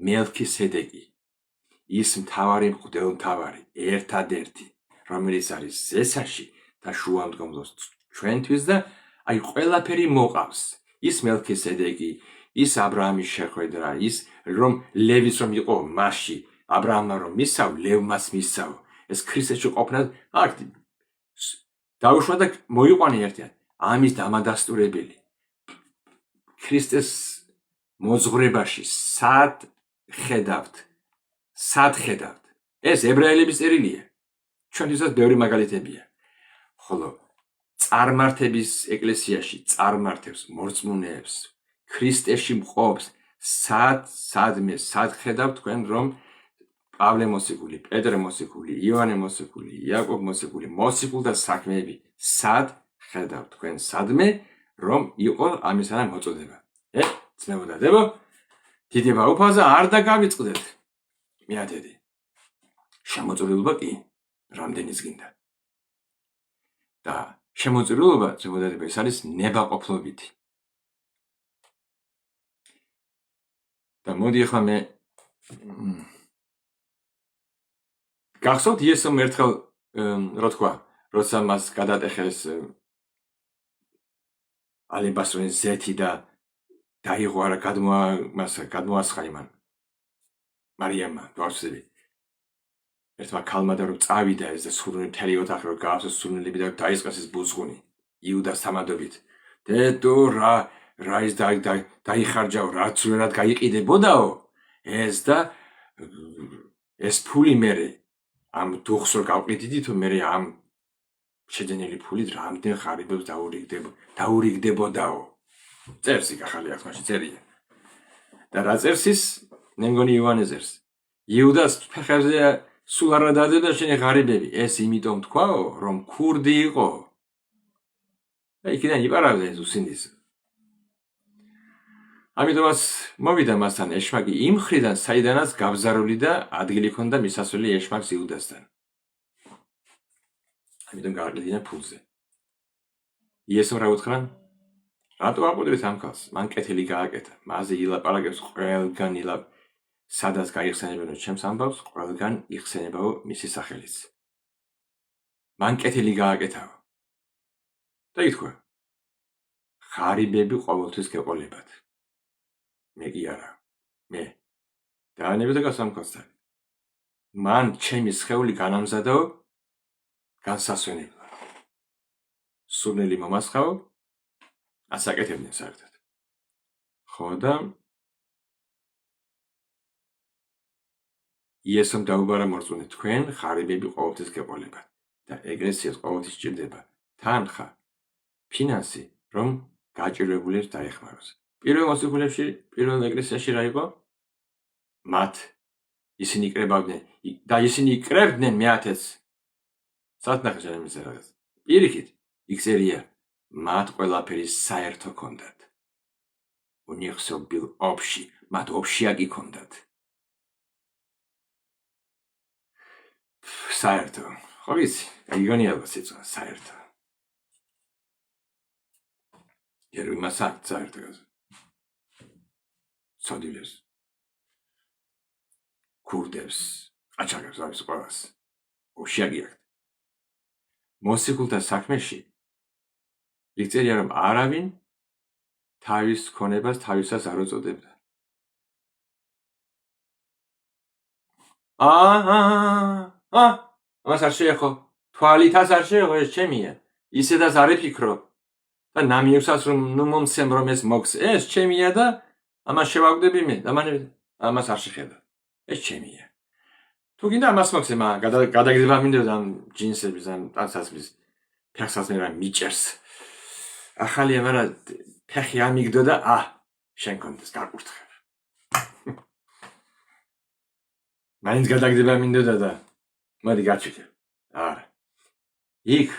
მელქისედეკი, ის მთავარი მღვდელმთავარი, ერთადერთი, რომელიც არის ზესაში და შუამდგომლოს ჩვენთვის და აი ყველაფერი მოყავს. ის მელქისედეკი, ის აბრაამის შეხვედრა, ის რომ ლევის რომ იყო მასში, აბრაამმა რომ მისავ, ლევმაც მისავ, ეს ქრისტეში ყოფნა აქ დაუშვა და მოიყვანა ერთად. ამის დამადასტურებელი ქრისტეს მოძღვრებაში სად ხედავთ? ეს ებრაელების წერილია. ჩვენთვისაც ბევრი მაგალითებია. ხოლო წარმართების ეკლესიაში წარმართებს, მორწმუნეებს, ქრისტეში მყოფს, სად ხედავთ თქვენ რომ პავლე მოციქული, პეტრე მოციქული, იოანე მოციქული, იაკობ მოციქული, მოციქულთა საქმეები სად ხედავთ თქვენ სადმე რომ იყო ამისანა მოწოდება. ძმებო, დიდი ბაუფაზა არ დაგავიწყდეთ. მეათედი. შემოწირულობა კი რამდენის გინდა. და შემოწირულობა, ძმებო, ეს არის ნებაყოფლობითი. და მოდი ახლა მე გახსოვთ იესომ ერთხელ რა თქვა, როცა მას გადატეხეს ალებასტრის ზეთი და დაიღო არა გადმოასხა იმან მარიამმა გვასწრები. ერთმა ქალმა და რომ წავიდა ეს და სურნელი მთელი ოთახი რომ გაავსოს სურნელები და დაიწყეს ეს ბუზღუნი იუდას თამადობით. დედო რა ის დაიხარჯაო, რაც ვერად გაიყიდებოდაო ეს და ეს ფული მერე ამ დუხს რომ გავყიდიდითო მერე ამ შეძენილი ფულით რამდენ ღარიბებს დაურიგდებოდაო. წერს იქ ახალი აღთქმაში წერია. და რა წერს ის? მე მგონი იოანე წერს. იუდას ფეხებზე სულ არ დადედა შენი ღარიბები. ეს იმიტომ თქვაო, რომ ქურდი იყო. და იქიდან იპარავდა ეს უსინდის. ამიტომაც მოვიდა მასთან ეშმაკი იმ მხრიდან, საიდანაც გაბზარული და ადგილი ჰქონდა მისასვლელი ეშმაკს იუდასთან. ამიტომ გააყიდნენ ფულზე. იესომ რა უთხრა? რატო აყუდრეთ ამ ქალს? მან კეთილი გააკეთა. მასზე ილაპარაკებს ყველგან სადაც გაიხსენებენო ჩემს ამბავს, ყველგან იხსენებაო მისი სახელიც. მან კეთილი გააკეთაო. და ითქვა, ღარიბები ყოველთვის გეყოლებათ. მე კი არა. მე დაანებდა გასამქოსთან. მან ჩემი სხეული განამზადაო განსასვენებლად. სურნელი მომასხაო, ასაკეთებდნენ საერთოდ. ხო და იესომ დაუბარა მორწმუნე, თქვენ ღარიბები ყოველთვის გეყოლებათ და ეკლესიას ყოველთვის სჭირდება თანხა, ფინანსი, რომ გაჭირვებულებს დაეხმაროს. პირველ მოციქულებში, პირველ ეკლესიაში რა იყო? მათ ისინი კრებავდნენ და ისინი იკრებდნენ მეათეც. სათნახე შემიძლია რაღაც. პირიქით, იქ წერია, მათ ყველაფერი საერთო ჰქონდათ. У них все был общий, მათ общияგი ჰქონდათ. საერთო. ხო ვიცი, იგონია სიტყვა საერთო. ერუმა საერთო. სოდილეს. ქურდებს, აჩაგებს არის ყველას. общияგი აქვს. მოციქულთა საქმეში იქ წერია რომ არავინ თავის ქონებას თავისას არ უწოდებდა. ამას არ შეეხო. თვალითაც არ შეეხო, ეს ჩემია. ისედაც არ ეფიქრო. და ნამიევსაც რომ ნუ მომცემ რომ ეს მოგს. ეს ჩემია და ამას შევაგდები მე. ამას არ შეხედა. ეს ჩემია. თუ გინდა ამას მოგცე, მაგრამ გადაგდება მინდოდა ამ ჯინსების, ამ ტანსაცმლის ფეხსაც მე რა მიჭერს. ახალია, მაგრამ ფეხი ამიგდო და შენ კონდეს გაკურთხებ. მაინც გადაგდება მინდოდა და მოდი გაჩვიდე. არა. იქ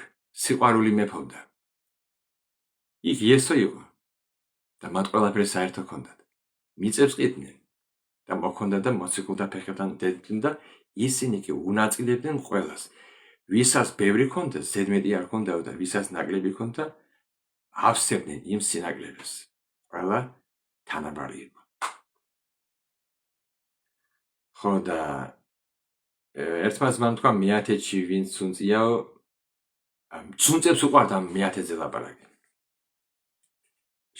სიყვარული მეფობდა. იქ იესო იყო. და მათ ყველაფერი საერთო ჰქონდათ. მიწებს ყიდნენ და მოქონდა და მოციქულთა ფეხებთან დედდნენ და ისინი კი უნაწილებდნენ ყველას. ვისაც ბევრი ჰქონდა, ზედმეტი არ ჰქონდა და ვისაც ნაკლები ჰქონდა, ავსებდნენ იმ სინაკლებს. ყველა თანაბარი იყო. ხო და ერთმა ძმამ თქვა მეათეთში ვინც ცუნწიაო, ცუნწებს უყვართ ამ მეათეთზე ლაპარაკი.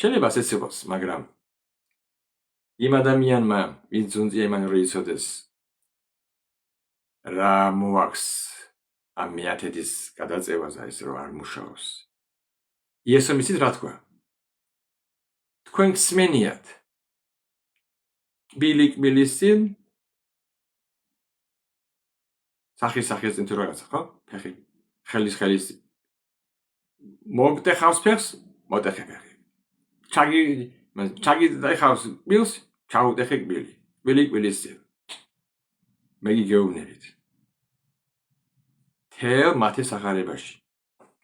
შეიძლება ასეც იყოს, მაგრამ იმ ადამიანმა ვინც ცუნწია იმან რო იცოდეს რა მოაქვს ამ მეათეთის გადაწევაზე ის რო არ მუშაობს. იესო მისით რა თქვა? თქვენ გსმენიათ. ბილიკ-ბილისინ სახის წინ თუ რაღაცა, ხო? ფეხი. ხელის მოგტეხავს ფეხს, მოტეხე ფეხი. ჩაგიტეხავს ბილს, ჩაუტეხე ბილი. ბილიკ-ბილისინ. მე გიგეუბნებით. თელ მათი სახარებაში.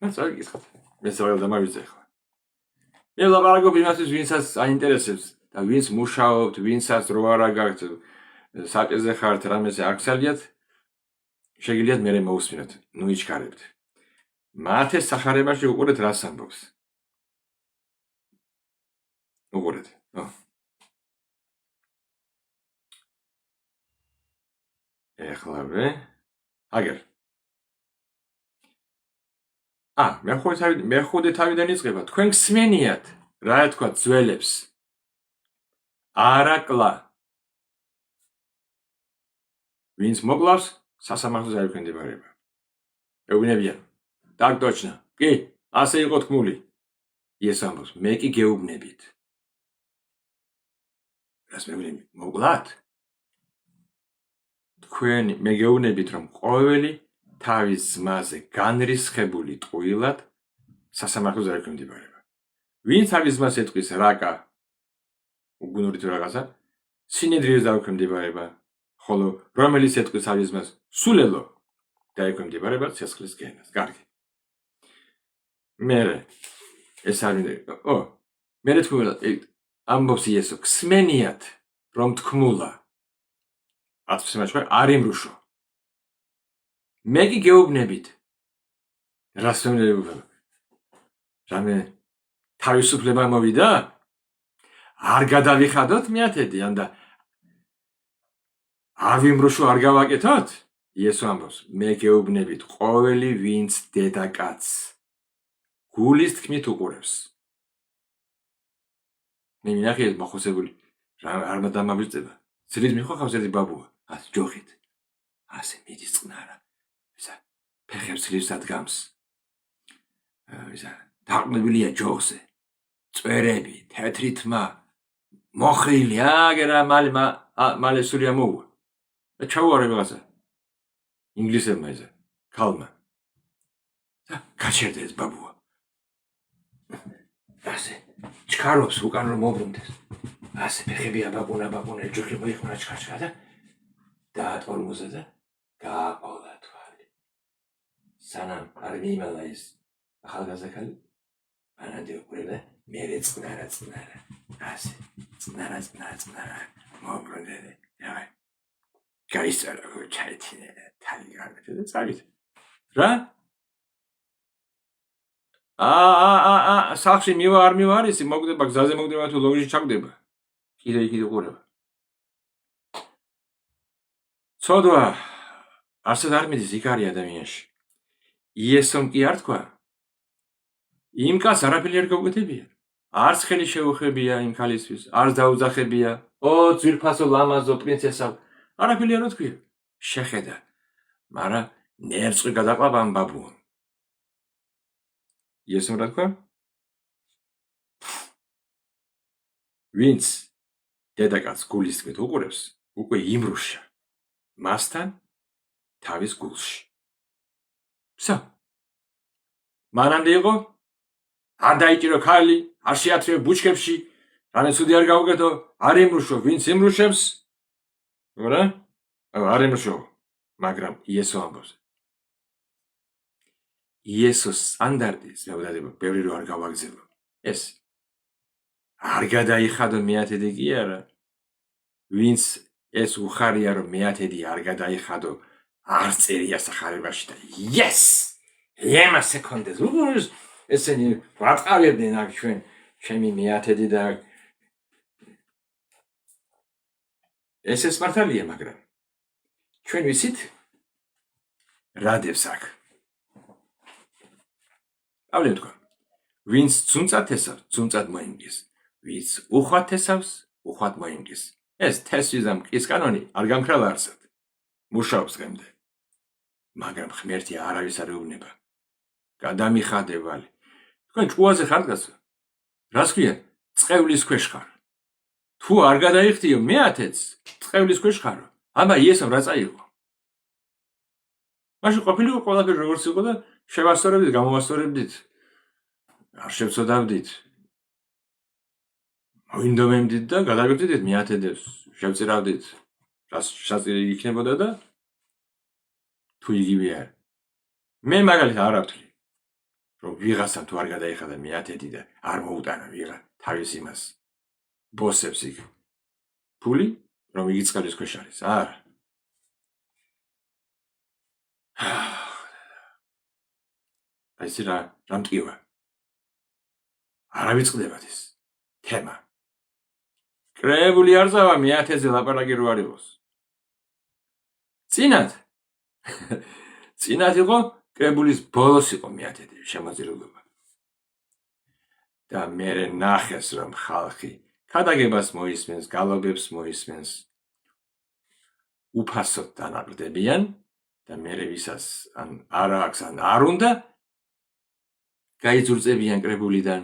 მას არ გისხათ. მე საერთოდ დამავიწყე ხა. მე ლაპარაკობ იმასაც ვინცაც აინტერესებს და ვინც მუშაობთ, ვინცაც რო არა გაქვთ საკეზე ხართ, რამეზე არ გსალიათ, შეგიძლიათ მე მოусმინოთ, ნუ იჩქარებთ. მათი სახარებაში უყურეთ რას ამბობს. უყურეთ. ეხლავე. აგერ. მე თავიდან იწყება. თქვენ გსმენიათ, რა ეთქვა ძველებს. არაკლა. ვინც მოკლავს, სასამართლოს არ ექვემდებარება. ეუბნებიან. Так точно. კი, ასე იყო თქმული. იესო ამბობს, მე კი გეუბნებით. რას მეუბნები? მოკლათ? თქვენ მე გეუბნებით, რომ ყოველი თავის ძმაზე განრისხებული ტყუილად სასამართლოს არ ექვემდებარება. ვინ თავის ძმას ეტყვის რაკა? უგუნური თუ რაღაცა, სინედრიეს დაექვემდებარება. ხოლო რომელიც ეტყვის თავის ძმას სულელო დაექვემდებარება ცეცხლის გენას. კარგი. მერე ეს არ მინდა. მერე თქმულა ამბობს იესო, გსმენიათ რომ თქმულა. ათვსმეჩვე არ იმრუშო. მე კი გეუბნებით. რას ვემნები? რამე თავისუფლება მოვიდა? არ გადავიხადოთ მეათედი, ანდა არ ვიმრუშო, არ გავაკეთოთ? იესო ამბობს, მე გეუბნებით, ყოველი ვინც დედაკაცს გულის თქმით უყურებს. მე მინახე ეს მოხოსებული არ დამაბიჭდება. ძილის მიხოხავს ერთი ბაბუა, ჯოხით. ასე მიდის წყნარა. ისა ფეხებს ძილის ადგამს. ისა დაყნებილია ჯოხზე. წვერები, თეთრი თმა, მოხრილი, აგერა მალე სული ამოვა. და ჩაუარე რაღაცა. ინგლისელმა ისა, ქალმა. და გაჩერდა ეს ბაბუა. ასე ჩქარობს უკან რომ მოbrunდეს. ასე ფეხები აბაბუნა, ჯოხი მოიხმარა ჩქარჩქა და დაატორმოზე და გააყოლა თვალი. სანამ არ მიიმალა ის ახალგაზრდა ქალი, მანამდე უყურებდა მერე წყნარა ასე წყნარა მოგრონდე აი გაისწრა ჩაითინე თალი გამეთე და წავით რა სახში მივა არ მივა არის მოგდება გზაზე მოგდება თუ ლოგიში ჩაგდება კიდე უყურება ცოდვა არსად არ მიდის იქ არის ადამიანში იესომ კი არ თქვა იმ კაცს არაფერი არ გაუკეთებია არც ხელი შეუხებია იმ ქალისთვის არც დაუძახებია ო ძვირფასო ლამაზო პრინცესა არაფერი არ თქვია შეხედა მაგრამ ნერწყვი გადაყვა ამ ბაბუამ იესომ რა თქვა ვინც დედაკაცს გულისწყლით უყურებს უკვე იმრუშა მასთან თავის გულში სა მანამდე იყო არ დაიჭირო ქალი არ შეათრიო ბუჩქებში რამე ცუდი არ გაუკეთო არ იმრუშო ვინც იმრუშებს რა არ იმრუშო მაგრამ იესო ამბობს იესოს სტანდარტი ზევდადება ბევრი რო არ გავაგზავნო ეს არ გადაიხადო მეათედი კი არა ვინც ეს უხარია რომ მეათედი არ გადაიხადო არ წერია სახარებაში და yes ема სეკუნდეს უგურს ესენი ვაწყავებდნენ აქ ჩემი მეათედი და ეს მართალია მაგრამ ჩვენ ვიცით რა დევს აქ ავლიო თქვა ვინც ძუნწად თესავს ძუნწად მოიმგის ვინც უხვად თესავს უხვად მოიმგის ეს თესვის და მყის კანონი არ გამქრალა არსად მუშაობს დღემდე მაგრამ ღმერთი არავის არ ეუბნება გადამიხადებალი თქვენ ჭუაზე ხარ კაცო რას ქვია წყევლის ქვეშ ხარ თუ არ გადაიხდიო მეათედს წყევლის ქვეშ ხარო აბა იესომ რა წაიღო მაშინ ყოფილიყო ყველაფერი როგორც იყო და შევასწორებდით გამოვასწორებდით არ შევწოდავდით მოინდომემდით და გადავიხდით მეათედებს შევწირავდით რას შესაძლებელი იქნებოდა და თუ იგივე არ მე მაგალითად არ ავთვლი რომ ვიღასამ თუ არ გადაიხადა მეათედი და არ მოუტანა ვიღა თავის იმას ბოსებს იქ ფული რომ იგი წყლის ქვეშ არის არა ეს რა მტკივა არავიწყდებათ ეს თემა კრებული არ ზავა მეათეზე ლაპარაკი რო არ იყოს წინათ იყო კრებულის ბოლოს იყო მეათედი შემოწირულობა და მე ნახეს რომ ხალხი ქადაგებას მოისმენს გალობებს მოისმენს უფასოდ დანაყრდებიან და მე ვისაც ან არ აქვს ან არ უნდა გაიძურწებიან კრებულიდან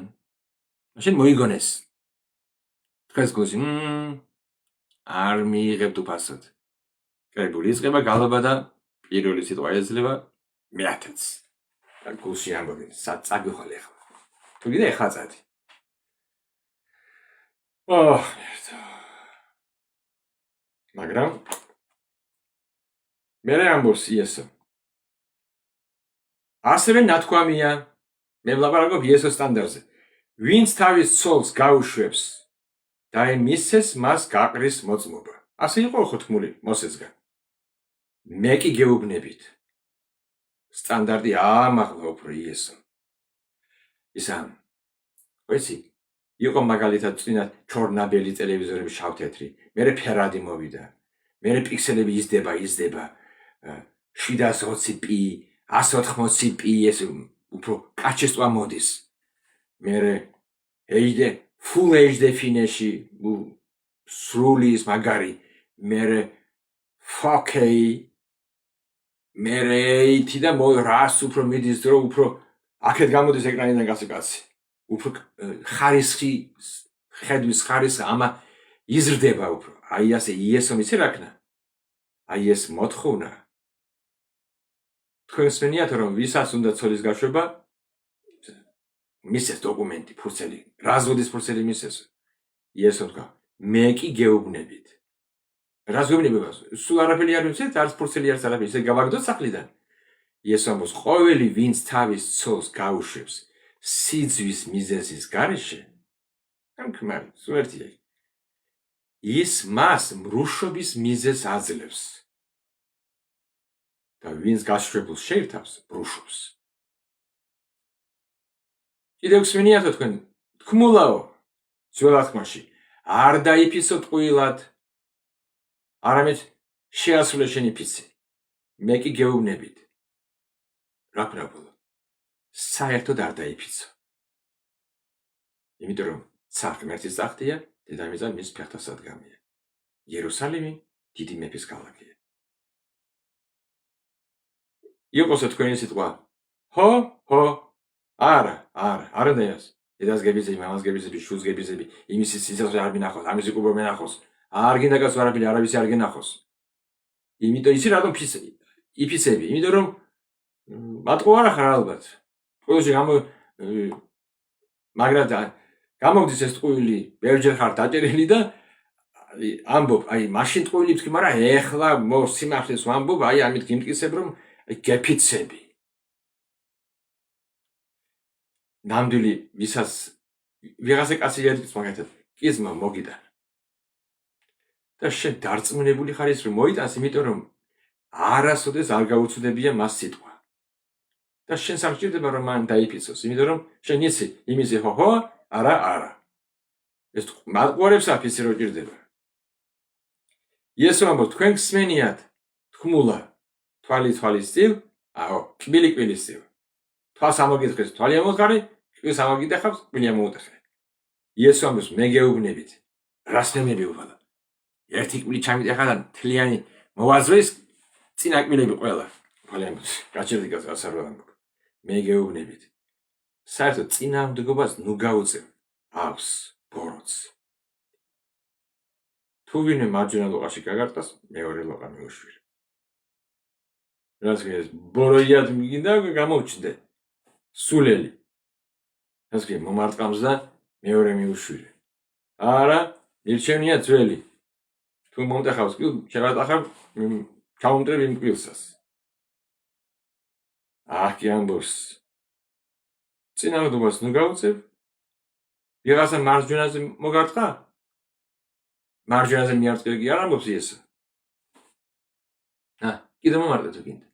მაშინ მოიგონეს თქვენს გულში არ მიიღებთ უფასოდ კრებული იწყება გალობა და პირველი სიტყვა ეძლევა მეათედს და გულში ამბობენ საწაგიხვალე ხა თუ კიდე ხა წადი მაგრამ მე ამბობს იესო ასევე ნათქვამია მე ვლაპარაკობ იესოს სტანდარტზე ვინც თავის ცოლს გაუშვებს და მისცეს მას გაყრის მოწმობა ასე იყო ხუთმული მოსესგან მე კი გეუბნებით სტანდარტი ამაღლა უფრო იესო ისა ვიცი იყო მაგალითად წინათ ჩორნაბელი ტელევიზორები შავთეთრი მერე ფერადი მოვიდა მერე პიქსელები იზრდება 720p 180p ეს უფრო კაჩესტვა მოდის მერე HD full HD definition სრული ის მაგარი მერე 4K მერე ითი და რას უფრო მიდის დრო უფრო აქეთ გამოდის ეკრანიდან კაცი უფრო ხარისხი ხედვის ხარისხი ამა იზრდება უფრო აი ასე იესო მიცი რაკნა აი ეს მოთხოვნა თქვენს მენიათ რომ ვისაც უნდა ცოლის გაშვება მისცეს დოკუმენტი ფურცელი რაზოდის ფურცელი მისცეს იესო თქვა მე კი გეუბნებით რას გეუბნებებას სულ არაფერი არ ვიცით არც ფურცელი არც არაფერი ისე გავაგდოთ სახლიდან იესო ამბობს ყოველი ვინც თავის ცოლს გაუშვებს სიძვის მიზეზის გარეშე ამქმარი სვერთია ის მას მრუშობის მიზეზს აძლევს და ვინც გაშრებულს შეირთავს ბრუშობს კიდევ გსმენიათო თქვენ თქმულაო ძველ აღთქმაში არ დაიფიცო ტყუილად არამედ შეასრულე შენი ფიცი მე კი გეუბნებით რა ქვია საერთოდ არ დაიფიცო იმიტომ რომ ცა ღმერთის ტახტია დედამიწა მის ფეხთასადგამია იერუსალიმი დიდი მეფის ქალაქია იყოსო თქვენი სიტყვა ჰო არა დაიას დედას გებიზები მამას გებიზები შვილს გებიზები იმისი სიცოცხლე არ მინახოს ამისი კუბო მენახოს არ გინდა კაც არაფერი არავისი არ გენახოს იმიტომ ისი რატომ იფიცები იმიტომ რომ მათყო არა ხარ ალბათ ყველაში მაგრამ გამოგდის ეს ტყუილი ბევრჯერ ხარ დაჭერილი და ამბობ აი მაშინ ტყუილი ვთქვი მაგრამ ეხლა სიმართლეს ვამბობ აი ამით გიმტკიცებ რომ გეფიცები ნამდვილი ვისაც ვიღაცა კაცი ერთის მაგათად კიზმა მოგიდა და შენ დარწმუნებული ხარ ის რომ მოიტანს იმიტომ რომ არასოდეს არ გაუცდებია მას სიტყვა და შენ სამჭირდება რომ მან დაიფიცოს იმიტომ რომ შენ იცი იმისი ჰო არა ეს მალყურებს აფიცი რო ჭირდება იესო ამბობს თქვენ გსმენიათ თქმულა თვალის წილ კბილის წილ თვალს ამოგითხეს თვალი ამოხარე კბილს ამოგიდახავს კბილი ამოუტეხე იესო ამბობს მე გეუბნებით რას მემებიუბადა ერთი კბილი ჩამიტეხა და თლიანი მოვაზრეს წინა კბილები ყველა თვალი ამბობს გაჩერდი კაც ასარ ამბობ მე გეუბნებით საერთოდ წინამდგობას ნუ გაუწევ აქვს ბოროტს თუ ვინმე მარჯვენა ლოყაში გაგარტყას მეორე ლოყა მიუშვირე რაც გეს ბოროიად მიგინდა გამოვჩნდე სულელი რაც გე მომარტყამს და მეორე მიუშვირე არა მირჩენია ძველი თუ მომტეხავს კილ შევატახებ ჩაუმტრებ იმ კილსას კი ამბობს წინამდგომას ნუ გაუწევ ვიღაცა მარჯვენაზე მოგარტყა მარჯვენაზე მიარტყე კი არ ამბობს იესო კიდე მომარტყე თუ გინდა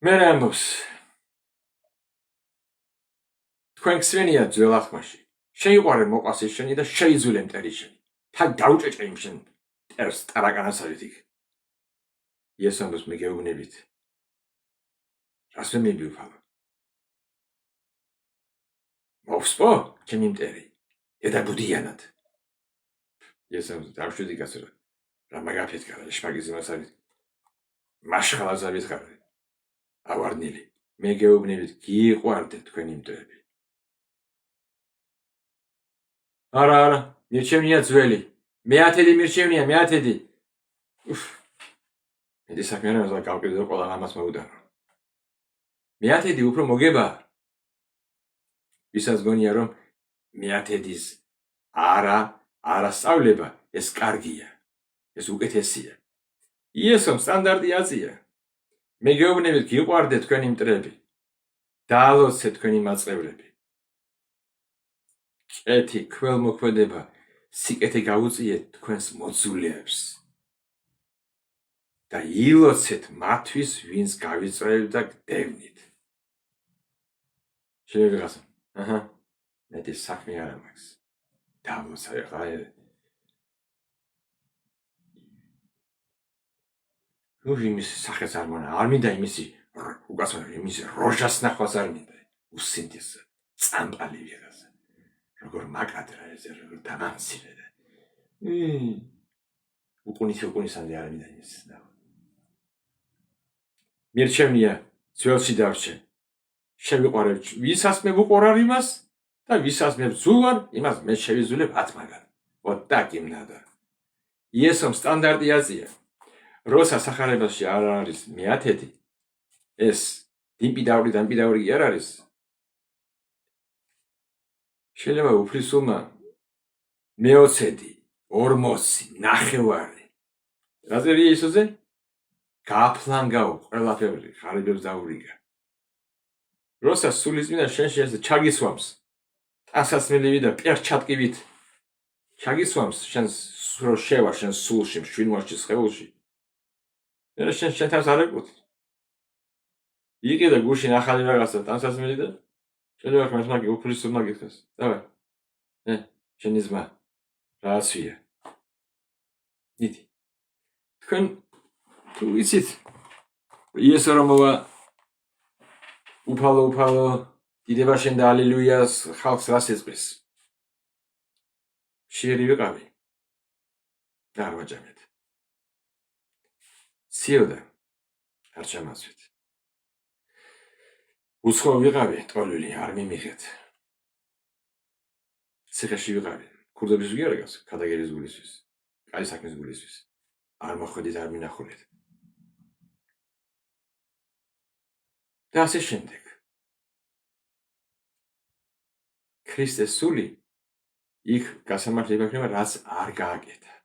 მე ამბობს თქვენ გსვენიათ ძველ აღთქმაში შეიყვარე მოყვასის შენი და შეიძულე მტერი შენი თან დაუჭეჭე იმ შენ მტერს ტარაკანასავით იქ იესო ამბობს მე გეუბნებით რას მემიბიუფალო მოვსპო ჩემი მტერი დედა ბუდიანად იესო ამბობს დავშვიდი კაცო რა მაგაფეთქა რა შპაგიზი მასავით მაშხალას ავიცხარი ავარნილი მე გეუბნებით გიყვარდე თქვენი მტრები არა მირჩევნია ძველი მეათედი მირჩევნია მეათედი მე საქმე არა გავყიდო ყველა ამას მოუდარო მეათედი უფრო მოგება ვისაც გონია რომ მეათედის არასწავლება ეს კარგია ეს უკეთესია იესომ სტანდარტი აწია მე გეუბნებით გიყვარდე თქვენი მტრები დაალოცე თქვენი მაწყევრები კეთი ქველმოქმედება სიკეთე გაუწიეთ თქვენს მოძულეებს და ილოცეთ მათთვის ვინც გავიწევთ და გდევნით შეიძლება მეტი საქმე არ მაქვს დავლოცა ახლა იმის სახეს არ მონა არ მინდა იმისი უკაცრავ იმისი როჟას ნახვას არ მინდა უსინდეს წამპალი ვიღაცა როგორ მაკადრა ეს როგორ დამამცირე უკუნისამდე არ მინდა იმის ნახვა მირჩევნია ძველში დარჩე შევიყვარებ ვისაც მე ვუყურარ იმას და ვისაც მე ვძულვარ იმას მე შევიზულებ ათმაგან ოტაკ იმნადა იესომ სტანდარტი აზია როცა სახარებაში არ არის მეათედი ეს დიმპიდაური კი არ არის შეიძლება უფლისულმა მეოცედი 40 ნახევარი რაზეა ისოზე გაფლანგაო ყველაფერი ხარებებს დაურიგა როცა სულიწმინდა შენში ასე ჩაგისვამს ტანსაცმელივი და პერჩატკივით ჩაგისვამს შენს რო შევა შენს სულში მშვიდმოშში სხეულში და შენ თავს არ ეკუთვნი იყიდა გუშინ ახალი რაღაცა ტანსაცმელი და შეიძლება ხმასმაგი უფლისწულმა გითხეს დავай შენი ზმა რაცია ნიტი თქვენ თუ იცით იესო რომ მოვა უფალო დიდება შენ და ალილუიას ხალხს რას ეწყვეს შიერი ვიყავი და არ ვაჭამეთ ციოდა არ ჩამასვით უცხო ვიყავი ტოლული არ მიმიღეთ ციხეში ვიყავი ქურდების ვიგარაგავს ქადაგერის გულისთვის კაი საქმის გულისთვის არ მოხვედით არ მინახულეთ და ასე შემდეგ ქრისტეს სული იქ გასამართლება იქნება რაც არ გააკეთა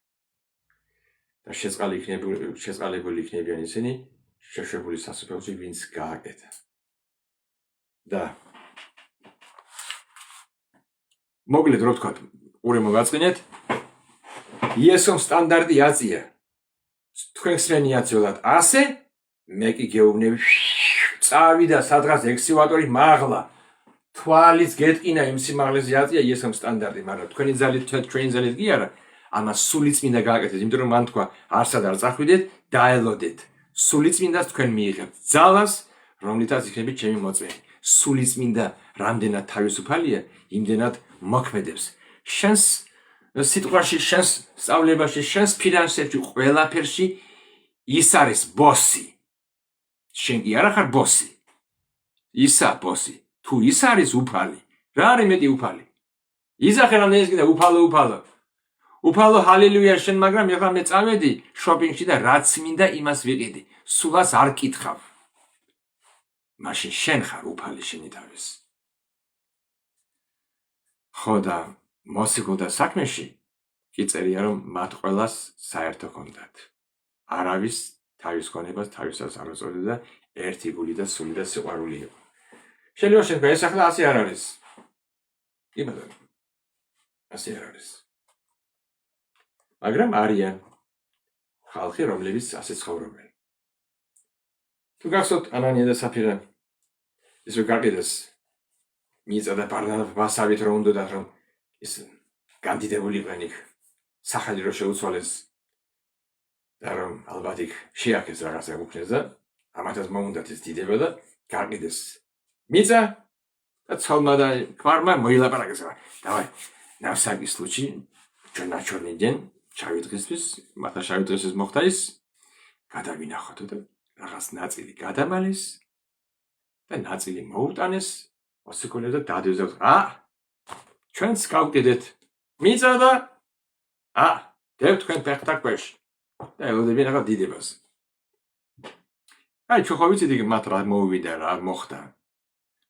და შეწყალებული იქნებიან ისინი შეშვებული სასუფეველში ვინც გააკეთა და მოგლედ რო ვთქვათ ყურე მოგაწყინეთ იესომ სტანდარტი აწია თქვენ სვენიაცოლად ასე მე კი გეუბნები წავიდა სადღაც ექსკავატორი მაღლა თვალიც გეტკინა იმ სიმაღლეზე აწია იესომ სტანდარტი მაგრამ თქვენი ძალით ჩვენი ძალით კი არა ამას სულიწმინდა გააკეთეთ იმიტომ რომ მან თქვა არსად არ წახვიდეთ დაელოდეთ სულიწმინდას თქვენ მიიღებთ ძალას რომლითაც იქნებით ჩემი მოწმენი სულიწმინდა რამდენად თავისუფალია იმდენად მოქმედებს შენს სიტყვაში შენს სწავლებაში შენს ფინანსებში ყველაფერში ის არის ბოსი შენ კი არა ხარ ბოსი ისა ბოსი თუ ის არის უფალი რა არის მეტი უფალი იზახე რამდენი კიდე უფალო ჰალელუია შენ მაგრამ ეხლა მე წავედი შოპინგში და რაც მინდა იმას ვიყიდი სულას არ კითხავ მაშინ შენ ხარ უფალი შენი თავის ხო და მოსიკოდა საქმეში კი წერია რომ მათ ყველას საერთო ჰქონდათ არავის თავის ქონებას თავისას არ უწოდებდა ერთი გული და სული და სიყვარული იყო შეიძლება შენ გაესახლა ასე არ არის კი ბატონო ასე არ არის მაგრამ არიან ხალხი რომლებიც ასე ცხოვრობენ თუ გახსოვთ ანანია და საფირა ის რო გაყიდეს მიწა და ბარნაბასავით რომ უნდათ რომ ის განდიდებულიყვნენ იქ სახელი რო შეუცვალეს და რომ ალბათ იქ შეაქეს რაღაცა უკნეს და ამათაც მოუნდათ ის დიდება და გაყიდეს მიწა და ცოლმა და ქმარმა მოილაპარაკეს რა დავაი ნავსაგის случай ჩვენაჩვენი დენ ჩავიდღისთვის მათა ჩავიდღისთვის მოხდა ის გადავინახოთ და რაღაც ნაწილი გადამალეს და ნაწილი მოუტანეს მოსიკოლებს და დადევს ჩვენც გავკიდეთ მიწა და დევ თქვენ ფეხთაქვეშ და ელოდებიან რაღაც დიდებას აი ჩვენ ხო ვიცით იქ მათ რა მოუვიდა რა მოხდა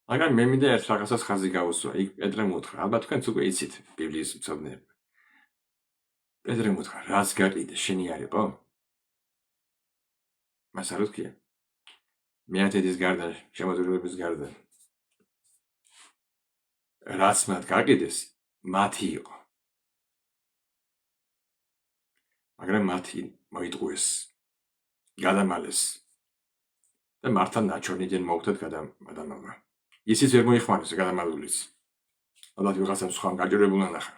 მაგრამ მე მინდა ერთ რაღაცას ხაზი გაუსვა იქ პეტრემ უთხრა ალბათ თქვენც უკვე იცით ბიბლიის მცოდნეები პეტრემ უთხრა რას გაყიდე შენი არისო მას არ უთქია მეათედის გარდა შემოძლებების გარდა რაც მათ გაყიდეს მათი იყო მაგრამ მათი მოიტყუეს გადამალეს და მართან ნაჩვენიდან მოუხდათ გადამალვა ისიც ვერ მოიხმარეს გადამალულიც ალბათ ვიღაცამ სხვა გაჯერებულა ნახა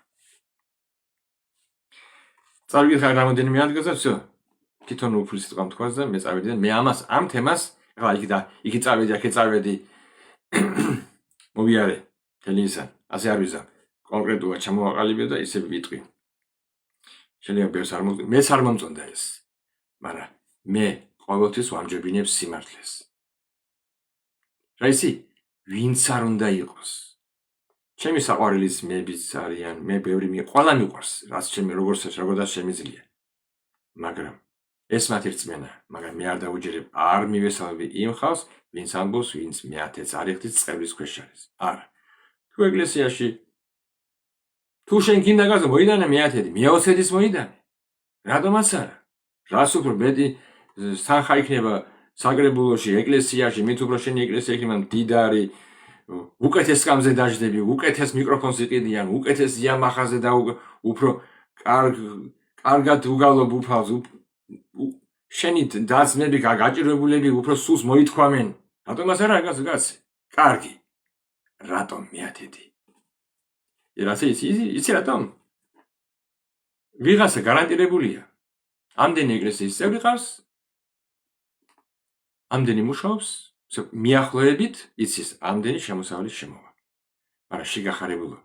წავიგიხარ რამოდენიმე ადგილზე всё თვითონ უფლის სიტყვა მთქვას და მე წავედი და მე ამას ამ თემას ახლა იქ წავედი აქ წავედი მოვიარე თელისა ასე არ ვიზამ კონკრეტულად ჩამოვაყალიბე და ისე ვიტყვი შეიძლება ბევრს არ მომწონდა მეც არ მომწონდა ეს მაგრამ მე ყოველთვის ვამჯობინებ სიმართლეს რა ისი ვინც არ უნდა იყოს ჩემი საყვარელის მებიც არიან მე ბევრი ყველა მიყვარს რაც ჩემი როგორაც შემიძლია მაგრამ ეს მათი რწმენა მაგრამ მე არ დავუჯერებ არ მივესალმები იმ ხალხს ვინც ამბობს ვინც მეათეც არ იხდის წყევლის ქვეშ არის არა თუ ეკლესიაში თუ შენ გინდა გაზო მოიდანე მეათედი მეოცედის მოიდანე რატომაც არა რას უფრო მეტი თანხა იქნება საგრებულოში ეკლესიაში მით უფრო შენი ეკლესია იქნება მდიდარი უკეთეს სკამზე დაждები, უკეთეს მიკროფონს იყიდიან, უკეთეს იამახაზე და უფრო კარგად უგალობ უფალს, შენი დაცმები გაჭირვებულები უფრო სულს მოითქვამენ. რატომაც არა კაცი? კარგი. რატომ მეათედი? იცი რატომ? ვიღაცა გარანტირებულია. ამდენი ეკლესიის წევრი ყავს, ამდენი მუშაობს, მიახლოებით იცის ამდენი შემოსავლის შემოვა. მაგრამ შეგახარებულო,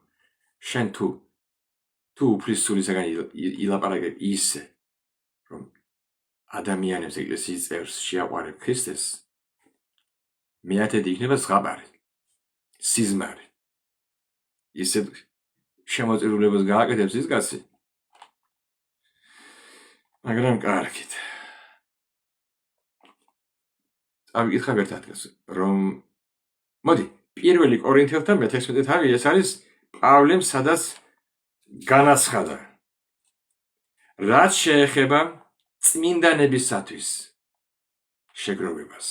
შენ თუ უფლის სულისაგან ილაპარაკებ ისე, რომ ადამიანებს ეკლესიის წევრს შეაყვარებ ქრისტეს, მეათედი იქნება ზღაპარი, სიზმარი. ისე შემოწირულებას გააკეთებს ის კაცი. მაგრამ კარგით. წავიკითხავ ერთ ადგილს, რომ მოდი, პირველი კორინთელთა მე-16 თავი ეს არის პავლემ სადაც განაცხადა. რაც შეეხება წმინდანებისათვის შეგროვებას.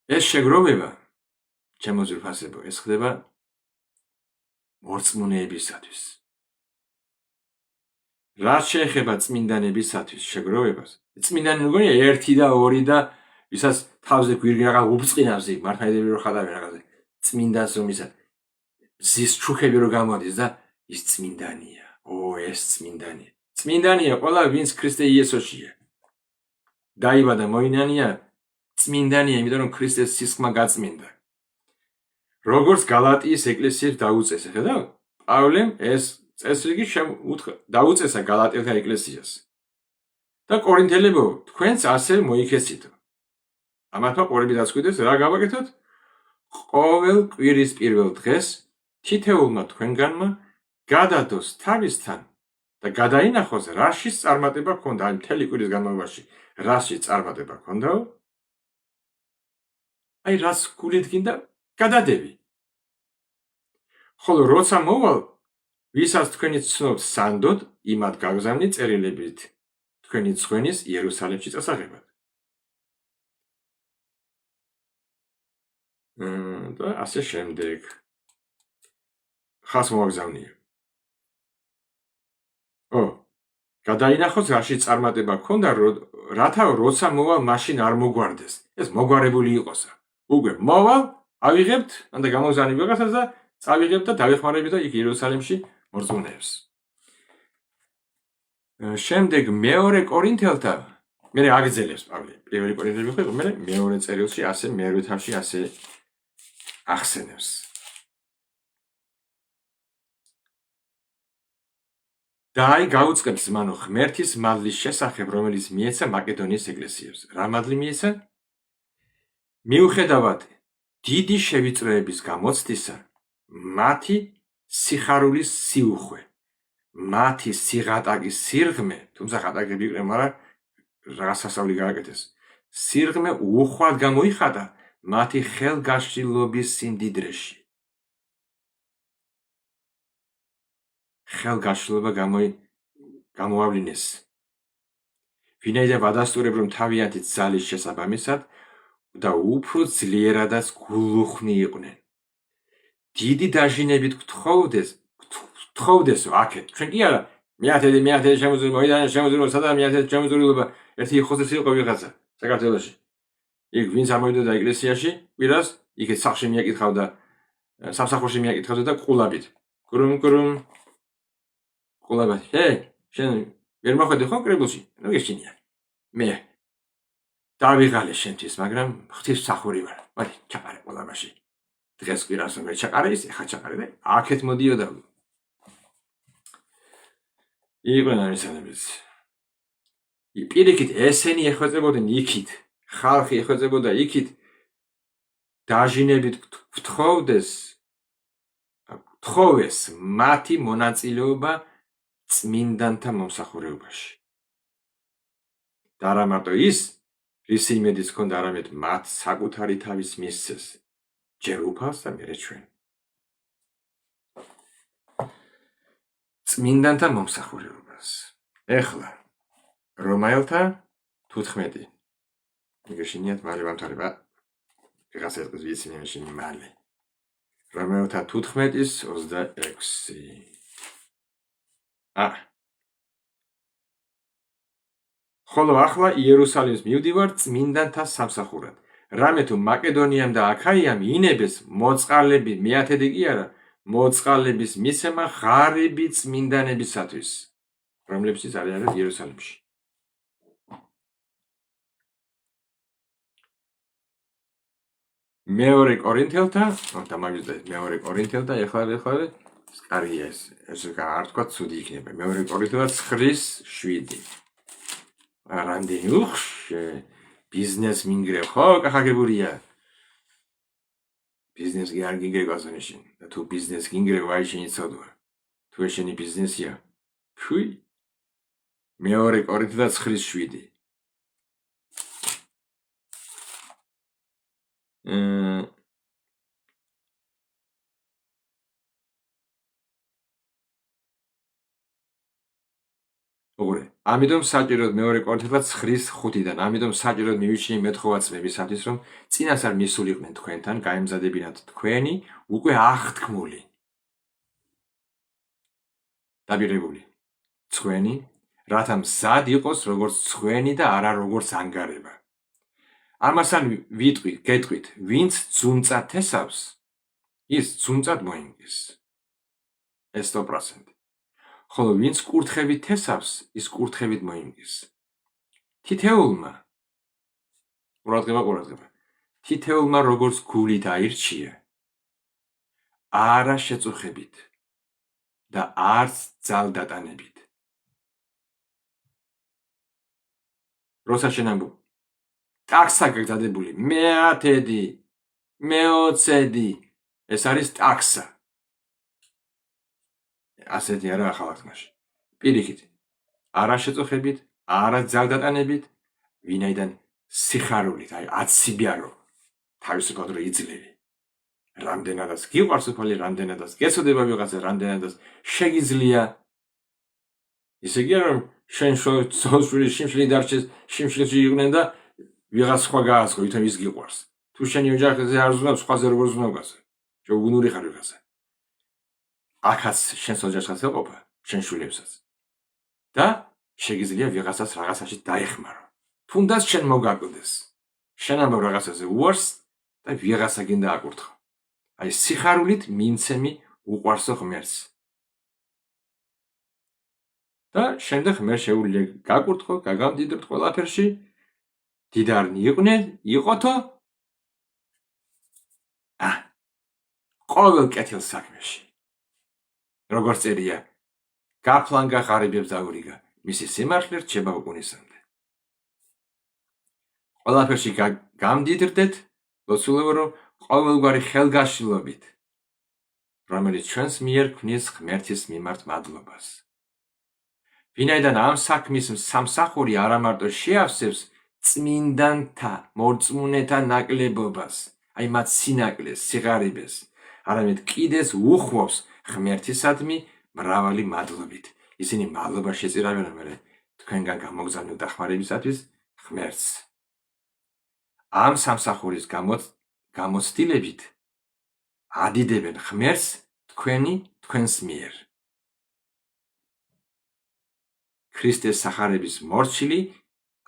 ეს შეგროვება, ჩემო ძვირფასებო, ეს ხდება მორწმუნეებისათვის. რაც შეეხება წმინდანებისათვის შეგროვებას, წმინდანი მგონია 1 და 2 და ვისაც თავზე გვირგვინი რაღაც უბწყინავს იქ მართლმადიდებლები რო ხადავენ რაღაცა წმინდანს რომ ისა ზის ჩუქები რო გამოდის და ის წმინდანია. ეს წმინდანია. წმინდანია ყველა ვინც ქრისტე იესოშია. დაიბადა მოინანია წმინდანია, იმიტომ რომ ქრისტეს სისხლმა გაწმინდა. როგორც გალატიის ეკლესიებს დაუწესა, ხედავ? პავლემ ეს წესრიგი დაუწესა გალატელთა ეკლესიას. და კორინთელებო, თქვენც ასე მოიქეცითო. ამათმა ყურები დაწყვიტეს, რა გავაკეთოთ? ყოველ კვირის პირველ დღეს თითეულმა თქვენგანმა გადადოს თავისთან და გადაინახოს, რაში წარმატება ჰქონდა, აი მთელი კვირის განმავლობაში რაში წარმატება ჰქონდაო? აი რას გულით გინდა გადადები. ხოლო როცა მოვალ, ვისაც თქვენი ცნობთ სანდოდ, იმათ გაგზავნით წერილებით თქვენი ცხვენის იერუსალიმში წასაღებად. და ასე შემდეგ. ხას მოაგზავნია. გადაინახოს, რაში წარმატება ჰქონდა, რათა როცა მოვალ, მაშინ არ მოგვარდეს. ეს მოგვარებული იყოსა. უკვე მოვალ, ავიღებთ, ანდა გამოგზავნი ვიღაცას და წავიღებთ და დავეხმარებით და იქ იერუსალიმში მორწმუნეებს. შემდეგ მეორე კორინთელთა, მე აგრძელებს პავლე. პირველი კორინთელი ხო, მე მეორე წერილში ასე მეორე თავში ასე ახსენებს. და აი გაუწყებს მანო ღმერთის მადლის შესახებ, რომელიც მიეცა მაკედონიის ეკლესიებს. რა მადლი მიეცა? მიუხედავად დიდი შევიწროების გამოცდისა, მათი სიხარულის სიუხვე, მათი სიღატაკის სირღმე, თუმცა ხატაკები იყვნენ, მაგრამ რაღაც სასწაული გააკეთეს. სირღმე უხვად გამოიხატა მათი ხელგაშლილობის სიმდიდრეში. ხელგაშლილობა გამოავლინეს. ვინაიდან ვადასტურებ, რომ თავიანთი ძალის შესაბამისად და უფრო ძლიერადაც გულუხნი იყვნენ. დიდი დაჟინებით გთხოვდესო, აქეთ, ჩვენ კი არა, მეათედი შემოწირულობა, მოიდანე შემოწირულობა, სადაა მეათედი შემოწირულობა, ერთი ხოსესი იყო ვიღაცა საქართველოში. იქ ვინც ამოვიდა ეკლესიაში, კვირას, იქ სახლში მიაკითხავდა, სამსახურში მიაკითხავდა და ყულაბით. კრუმ ყულაბით. შენ ვერ მოხვედი ხო კრებულში? ნუ გეშინია. მე დავიღალე შენთვის, მაგრამ ღვთისმსახური ვარ. მოდი, ჩაყარე ყულაბაში. დღეს კვირას ვერ ჩაყარე ის, ეხა ჩაყარე და აქეთ მოდიოდა. იყვნენ ამისანებიც. პირიქით ესენი ეხვეწებოდნენ იქით, ხალხი ეხვეწებოდა იქით, დაჟინებით გთხოვეს მათი მონაწილეობა წმინდანთა მომსახურებაში. და არა მარტო ის, რისი იმედიც ჰქონდა, არამედ მათ საკუთარი თავის მისცეს, ჯერ უფალს და მერე ჩვენ. წმინდანთა მომსახურებას. ეხლა რომაელთა 15. მიგეშინიათ მალე ვამთავრება. Რაღაც ეტყვის ვიცინე მეშინი მალე. რომელთა 14-ის 26. ხოლო ახლა იერუსალიმს მივდივარ წმინდანთა სამსახურად. რამე თუ მაკედონიამ და აქაიამ ინებეს მოწყალები, მეათედი კი არა, მოწყალების მისცემა ღარიბი წმინდანებისათვის, რომლებიც არიან იერუსალიმში. მეორე კორინთელთა, და მაგის მეორე კორინთელთა ეხლა კარგია ეს არ თქვა ცუდი იქნება. მეორე კორინთელთა 9:7. რამდენი ბიზნეს მინგრევ ხო კახაგებურია. ბიზნეს კი არ გინგრევ აზონიშინ. და თუ ბიზნეს გინგრევ აი შენი ცოდვა. თუ შენი ბიზნესია. ფუი. მეორე კორინთელთა 9:7. ამიტომ საჭიროდ მეორე კორინთელთა 9:5-დან, ამიტომ საჭიროდ მივიჩინე მეთხოვა წმებისათვის, რომ წინასწარ მისულიყვნენ თქვენთან, გაემზადებინათ თქვენი უკვე აღთქმული. დაბირებული. თქვენი, რათა მზად იყოს როგორც თქვენი და არა როგორც ანგარება. ამასთან გეტყვით, ვინც ძუნწად თესავს, ის ძუნწად მოინგეს. ეს 100%. ხოლო ვინც კურთხევით თესავს, ის კურთხევით მოინგეს. თითეულმა თითეულმა როგორც გულით აირჩია, არა შეწუხებით და არც ძალდატანებით. როცა შენ ამბობ ტაქსა გაგზადებული, მეათედი, მეოცედი, ეს არის ტაქსა. ასეთი არა ახალგაზრდაში. პირიქით, არა შეწუხებით, არა ძალდატანებით, ვინაიდან სიხარულით, აი აციბიარო, თავისუფლად რო იძლევი. რამდენადაც გიყვარს უფალი, რამდენადაც გეცოდება ვიღაცა, რამდენადაც შეგიძლია. ისე კი არა, შენ შოშვილი შიმშილი დარჩეს, შიმშილში იყვნენ და ვიღაც სხვა გაასხო, ვითომ ის გიყვარს. თუ შენი ოჯახზე არ ზუნავ, სხვაზე როგორ ზუნავ? შეგუნური ხარ ვიღაცა. აქაც შენს ოჯახსაც ეყოფა, შენ შვილებსაც. და შეგიძლია ვიღაცას რაღაცაში დაეხმარო. თუნდაც შენ მოგაკვდეს. შენ ამბობ რაღაცაზე უარს და ვიღაცა გინდა აკურთხო. აი სიხარულით მინცემი უყვარსო ღმერთს. და შემდეგ ღმერთს შეუძლია გაკურთხო, გაგამდიდროთ ყველაფერში. დიდარნი იყოთო. ყოველ კეთილ საქმეში. როგორც წერია, გაფლანგა ღარიბებს დაურიგა, მისი სიმართლე რჩება უკუნისამდე. ყველაფერში გამდიდრდეთ, ლოცულობ რომ ყოველგვარი ხელგაშლობით, რომელიც ჩვენს მიერ ქმნის ღმერთის მიმართ მადლობას. ვინაიდან ამ საქმის სამსახური არა მარტო შეავსებს წმინდანთა, მორწმუნეთა ნაკლებობას, აი მათ სინაკლეს, სიღარიბეს, არამედ კიდეც უხვობს ღმერთისადმი მრავალი მადლობით. ისინი მადლობას შეწირავენ მერე თქვენგან გამოგზავნილ დახმარებისათვის ღმერთს. ამ სამსახურის გამოცდილებით ადიდებენ ღმერთს თქვენს მიერ. ქრისტეს სახარების მორჩილი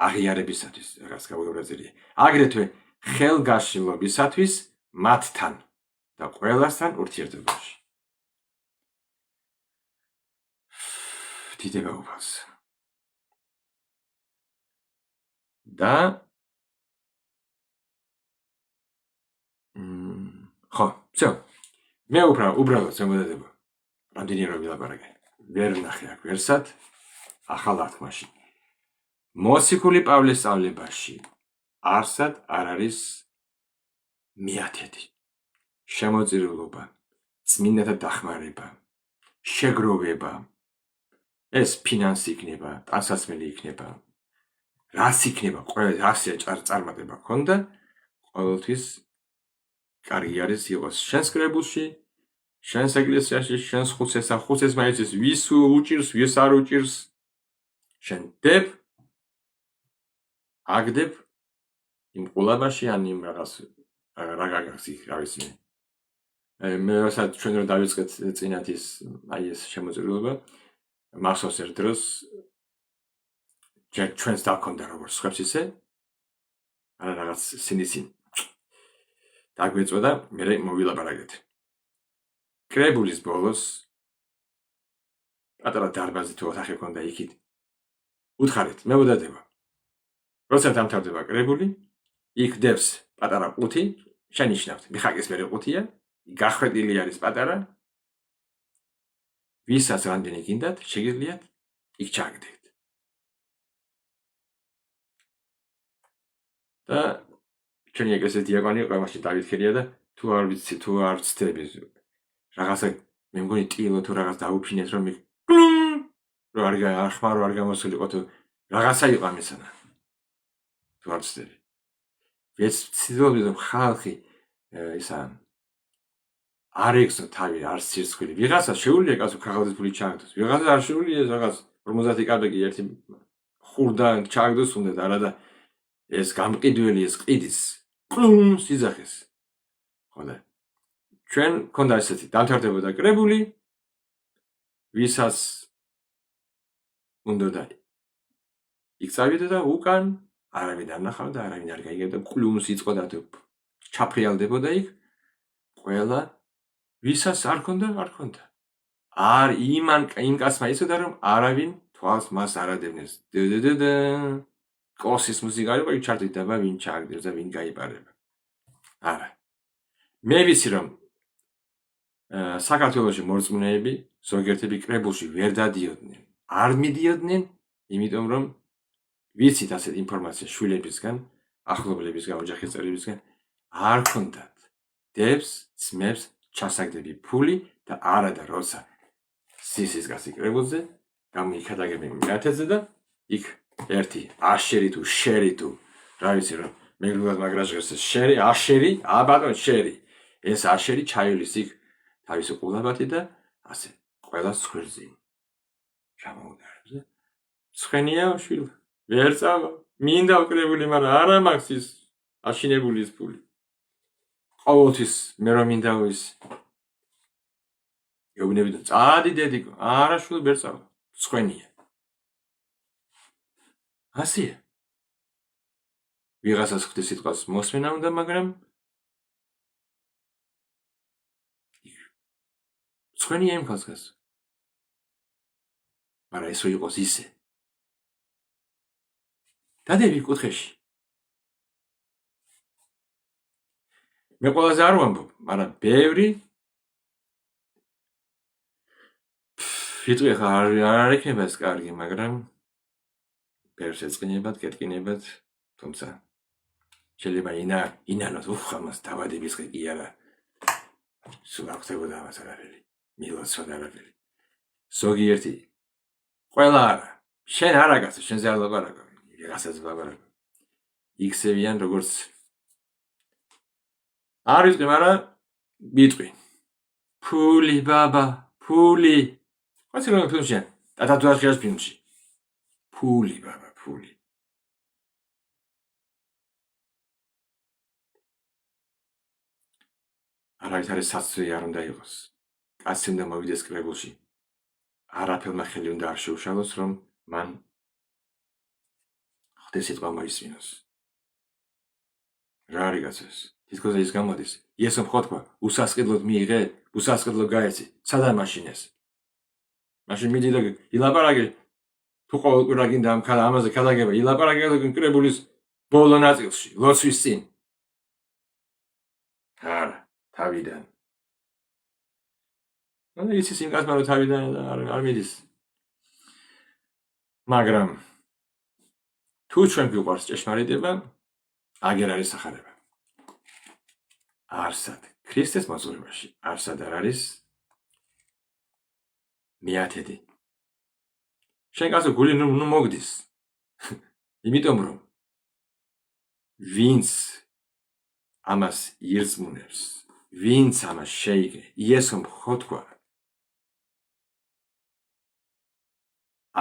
აღიარებისათვის, რაღაც გაუგებრაზერია. აგრეთვე ხელგაშლობისათვის მათთან და ყველასთან ურთიერთობაში. დიდება უფალს. და ხო, всё. მე უბრალოდ შემოდედება. რამდენი რა ვილაპარაკე. ვერ ნახე აქ ვერსად. ახალ აღთქმაში. მოციქული პავლეს სწავლებაში არსად არ არის მეათედი. შემოწირულობა, წმინდათა დახმარება, შეგროვება. ეს ფინანსი იქნება, ტანსაცმელი იქნება. რაც იქნება, ყველა ასია წარმატება ქონდა, ყოველთვის კარგი არის იყოს შენს კრებულში, შენს ეკლესიაში, შენს ხუცესა, ხუცეს მაიცის ვის უჭირს, ვის არ უჭირს. შენ დებ, აგდებ იმ ყულაბაში ან იმ რაღაც რა გაგახსს იქ რა ვიცი მე რასაც ჩვენ რომ დავიწყეთ წინათ ის აი ეს შემოწირულობა მახსოვს ერთ დროს ჩვენს დაქონდა როგორც სხვებს ისე არა რაღაც სინისინ დაგვეწოდა მე მოვილაპარაკეთ კრებულის ბოლოს პატარა დარბაზი თუ ოთახი ქონდა იქით უთხარით მე ვუდადება როცა დამთავრდება კრებული იქ დევს პატარა ყუთი შენიშნავთ მიხაკის მერე ყუთია გახვედილი არის პატარა ვისაც რამდენი გინდათ შეგიძლიათ იქ ჩაგდეთ და ჩვენი ეკლესიის დიაკონი ყავაში დავითქერია და თუ არ ვიცი თუ არ ვცდები რაღაცა მე მგონი ტილო თუ რაღაც დაუფინეთ რომ რო არ ხმარო არ გამოსულიყო თუ რაღაცა იყო ამისანა თუ არ ვცდები ეს ცდილობდი რომ ხალხი ისა არ ექცო თავი არ სირცხილი ვიღაცა შეუძლია კაცო ქაღალდის ფული ჩააგდოს ვიღაცა არ შეუძლია რაღაც 50 კაბეკი ერთი ხურდა ჩააგდოს უნდა და არა და ეს გამყიდველი ეს ყიდის სიზახეს ხოდა ჩვენ ქონდა ესეთი დამთავრდებოდა კრებული ვისაც უნდა და იქ წავიდა და უკან არავინ არ ნახავდა არავინ არ გაიგებდა კლუმს იწყოდა თუ ჩაფრიალდებოდა იქ ყველა ვისაც არ ქონდა არ იმ კაცმა იცოდა რომ არავინ თვალს მას არ ადევნეს კოსის მუსიკა იყო იქ ჩართვიდა ვინ ჩააგდეს და ვინ გაიპარება არა მე ვიცი რომ საქართველოში მორწმუნეები ზოგიერთები კრებულში ვერ დადიოდნენ არ მიდიოდნენ იმიტომ რომ ვიცით ასეთ ინფორმაცია შვილებისგან ახლობლებისგან ოჯახის წევრებისგან არ ქონდათ დებს ძმებს ჩასაგდები ფული და არა და როცა სისის გასი კრებულზე გამოიქადაგები მეათეზე და იქ ერთი აშერი თუ შერი თუ რა ვიცი რომ მეგრულად მაგრაჟღეს შერი აშერი ბატონ შერი ეს აშერი ჩაივლის იქ თავისი ყულაბათი და ასე ყველა სხვრზე ჩამოუდარებს და ცხენია შვილ ვერ წავა მინდა კრებული მაგრამ არა მაქვს ის აშინებული ის ფული ყოველთვის მე რომ მინდა ის გეუბნები და წადი დედიკო არა შვილ ვერ წავა ცხენია ასია ვიღაცას ხვდის სიტყვას მოსმენა უნდა მაგრამ ცხენია იმ ხალხს მაგრამ ესო იყოს ისე დადები კუთხეში მე ყველაზე არ ვამბობ მაგრამ ბევრი ვიტყვი ხა არ იქნება ეს კარგი მაგრამ ბევრს ეწყინებათ კეთკინებათ თუმცა შეიძლება ინანოს უხამას დავადების კი არა სულ არ ხდებოდა ამას არაფერი მილოცვა არაფერი ზოგიერთი ყველა არა შენ არა გასა შენზე არ ლაპარაკობ რასაც ლაპარაკობ იქსევიან როგორც არ ვიტყვი მაგრამ ვიტყვი ფული ბაბა ფული ვაცი რომ ფილმში და თუაშიას ფილმში ფული ბაბა ფული არის საცვი არ უნდა იყოს კაცი უნდა მოვიდეს კრებულში არაფერმა ხელი უნდა არ შეუშალოს რომ მან ხდეს სიტყვა მოისმინოს რა არის კაცს თითქოს ის გამოდის იესო ხოთქვა უსასყიდლოდ მიიღე უსასყიდლოდ გაეცი სადაა მაშინ ეს მაშინ მიდი და ილაპარაკე თუ ყოველკვირა გინდა ამაზე ქადაგება ილაპარაკე კრებულის ბოლო ნაწილში ლოცვის წინ არა თავიდან ანუ იცის იმ კაცმა რომ თავიდან არ მიდის მაგრამ თუ ჩვენ გვიყვარს ჭეშმარიტება აგერ არის სახარება არსად ქრისტეს მოძღვრებაში არსად არ არის მეათედი შენ კაცო გული ნუ მოგდის იმიტომ რომ ვინც ამას ირწმუნებს ვინც ამას შეიგე იესომ ხოთქვა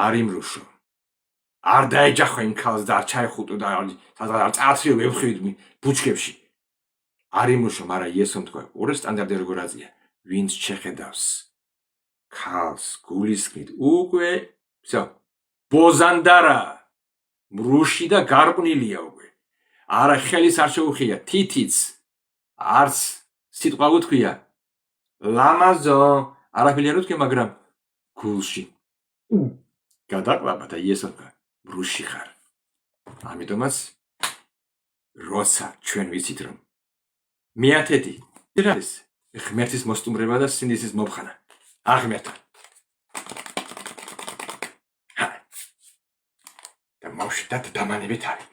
არ იმრუშო არ დაეჯახო იმ ქალს და არ ჩაეხუტო და სადღაც არ წააცრიო ვებხვით ბუჩქებში. არ იმუშო, მაგრამ იესომ თქვა, ორი სტანდარტი როგორ აზია, ვინც შეხედავს ქალს გულისხმით, უკვე всё, ბოზანდარა, მრუში და გარყვნილია უკვე. არა ხელის არ შეუხია, თითიც, არც სიტყვა უთქვია, ლამაზო, არაფერი არ უთქვია, მაგრამ გულში გადაყვება და იესომ თქვა, მრუში ხარ. ამიტომაც როცა ჩვენ ვიცით რომ მეათედი რა არის ღმერთის მოსტუმრება და სინდისის მომხანა აღმერთა და მოშდათ დამანებით არის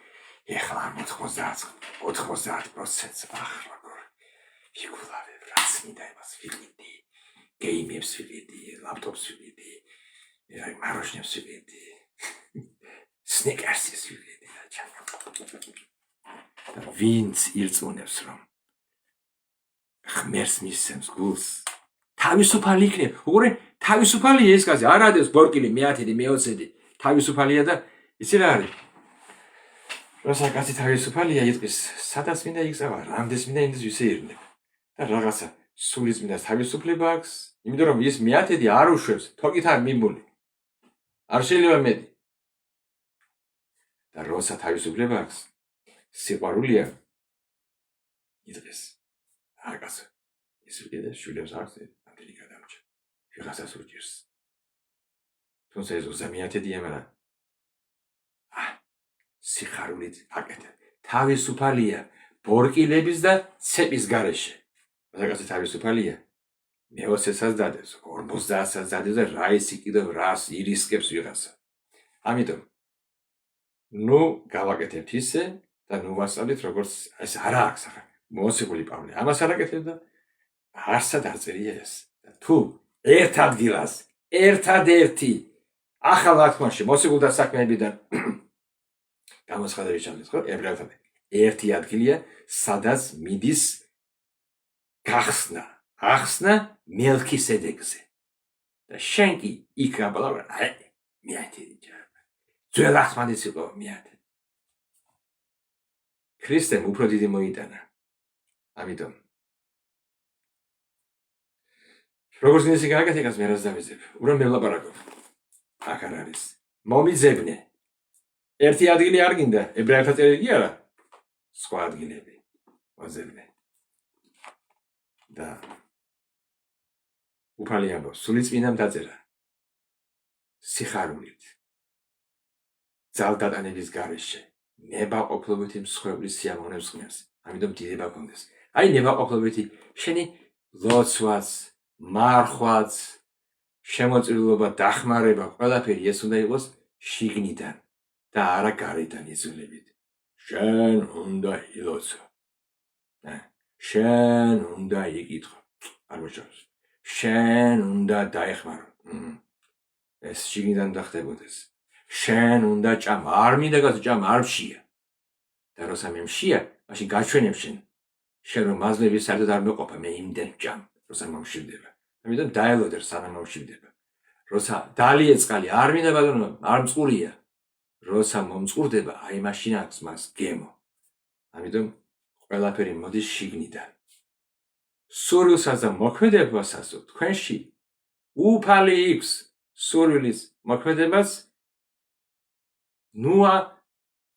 ეხლა 90% ახლა იქულავე რაც მინდა იმას ვიყიდი გეიმებს ვიყიდი ლაპტოპს ვიყიდი მაროშნებს ვიყიდი სნიკერსის ვიყიდი და ჩანა ვინც ირწმუნებს რომ ღმერთს მისცემს გულს თავისუფალი იქნება. უყურე, თავისუფალია ეს კაცი, არ არის ბორკილი, მეათედი, მეოცედი. თავისუფალია და იცი რა არის? როცა კაცი თავისუფალია, იტყვის, სადაც მინდა იგზავა, რამდენს მინდა იმის ვისეირნებ. და რაღაცა სულის მინდა თავისუფლება აქვს, იმიტომ რომ ის მეათედი არ უშვებს, თოკით არ მიმული. არ შეიძლება მეტი. და როცა თავისუფლება აქვს, სიყვარულია იტყვის. აკაცო ის ვიდე შვილებს აქვს ამდენი გადამჭა ვიღაცას უჭირს თუმცა ეს 30-ია მაგრამ სიხარულით აკეთებ თავისუფალია ბორკილების და ცეპის გარეშე აკაცო თავისუფალია მე-20-საც დადებს 50-საც დადებს და რა ის იყიდო რას ირისკებს ვიღაცა ამიტომ ნუ გავაკეთებთ ისე და ნუ ვასწავლეთ როგორც ეს არა აქვს ახლა მოციქული პავლე ამას არ აკეთებ და არსად არ წერია ეს და თუ ერთ ადგილას ერთადერთი ახალ აღთქმაში მოციქულთა საქმეებიდან გამოსხადები ჩანდეს ხო ებრაელთა ერთი ადგილია სადაც მიდის ახსნა მელქისედეკზე და შენ კი იქ აბლავ მეათედი ძველ აღთქმადიც იყო მეათედი ქრისტემ უფრო დიდი მოიტანა ამიტომ როგორც ისე გააკეთეს მე რას დავიზებ უბრალოდ მე ვლაპარაკობ აქ არ არის მომიძებნე ერთი ადგილი არ გინდა ებრაელთა წერილი კი არა სხვა ადგილები მოძებნე და უფალი ამბობს სულიწმინდამ დაწერა სიხარულით ძალდატანების გარეშე ნებაყოფლობითი მსხვერპლის სიამოვნებს ხმებს ამიტომ დიდება გქონდეს აი ნებაყოფლობითი შენი ლოცვაც მარხვაც შემოწირულობა დახმარება ყველაფერი ეს უნდა იყოს შიგნიდან და არა გარედან იზოლებით შენ უნდა ილოცო შენ უნდა იკითხო არ მოჭრავს შენ უნდა დაეხმარო ეს შიგნიდან და ხდებოდეს შენ უნდა ჭამა არ მინდა გაწჭამა არ მშია და როცა მე მშია მაშინ გაჩვენებ შენ რომ მაზლები საერთოდ არ მეყოფა მე იმდენ ჭამ როცა მომშვიდება ამიტომ დაელოდერ სანამ მომშვიდება როცა დალიე წყალი არ მინდა ბატონო არ მწყურია როცა მომწყურდება აი მაშინ აქვს მას გემო ამიტომ ყველაფერი მოდის შიგნიდან სურვილსაც და მოქმედებასაც თქვენში უფალი იქს სურვილის მოქმედებას ნუა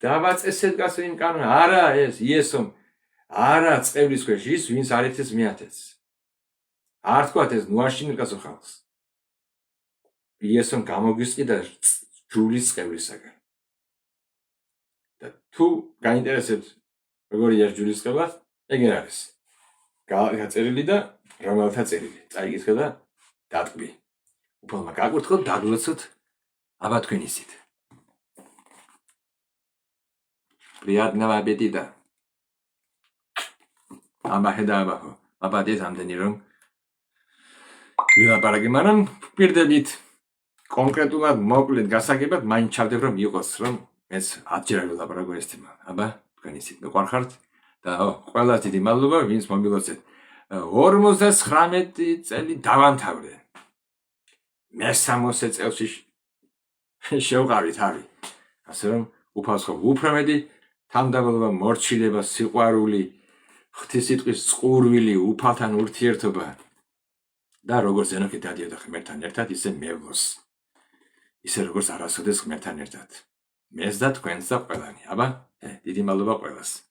დავაწესეთ გასულ იმ კანონს არა ეს იესომ არა წევრის ქვეშ ის ვინც არ იცის მეათეს არ თქვათ ეს ნუაშინ კაცო ხალხს იესომ გამოგვისყიდა ჯულის წევრისაგან და თუ გაინტერესებთ როგორია ჯულის წევრა ეგერ არის გაწერილი და რომელთა წერილი წაიკითხე და დატყვი უფალმა გაგვირთხოთ დაგლოცოთ აბა თქვენ ისით приятного аппетита ამაჰედა აბახო აბადეს ამდენი რომ ვილაპარაკე მაგრამ პირდებით კონკრეტულად მოკლედ გასაგებად მაინც ჩავდებ რომ იყოს რომ მეც 10 ჯერ ვილაპარაკო ეს თემა აბა თქვენ ისით მეყვარხართ და ყველას დიდი მადლობა ვინც მომილოცეთ 59 წელი დავამთავრე მე 60 წელში შევყავით არის ასე რომ უფალს ხო უფრო მეტი თავდაბლობა, მორჩილება, სიყვარული, ღვთისმსიტყვის წყურვილი, უფალთან ურთიერთობა და როგორც ენოქი დადიოდა ღმერთთან ერთად, ისე მევლოს. ისე როგორც არასოდეს ღმერთთან ერთად. მეც და თქვენც და ყველანი. აბა, დიდი მადლობა ყველას.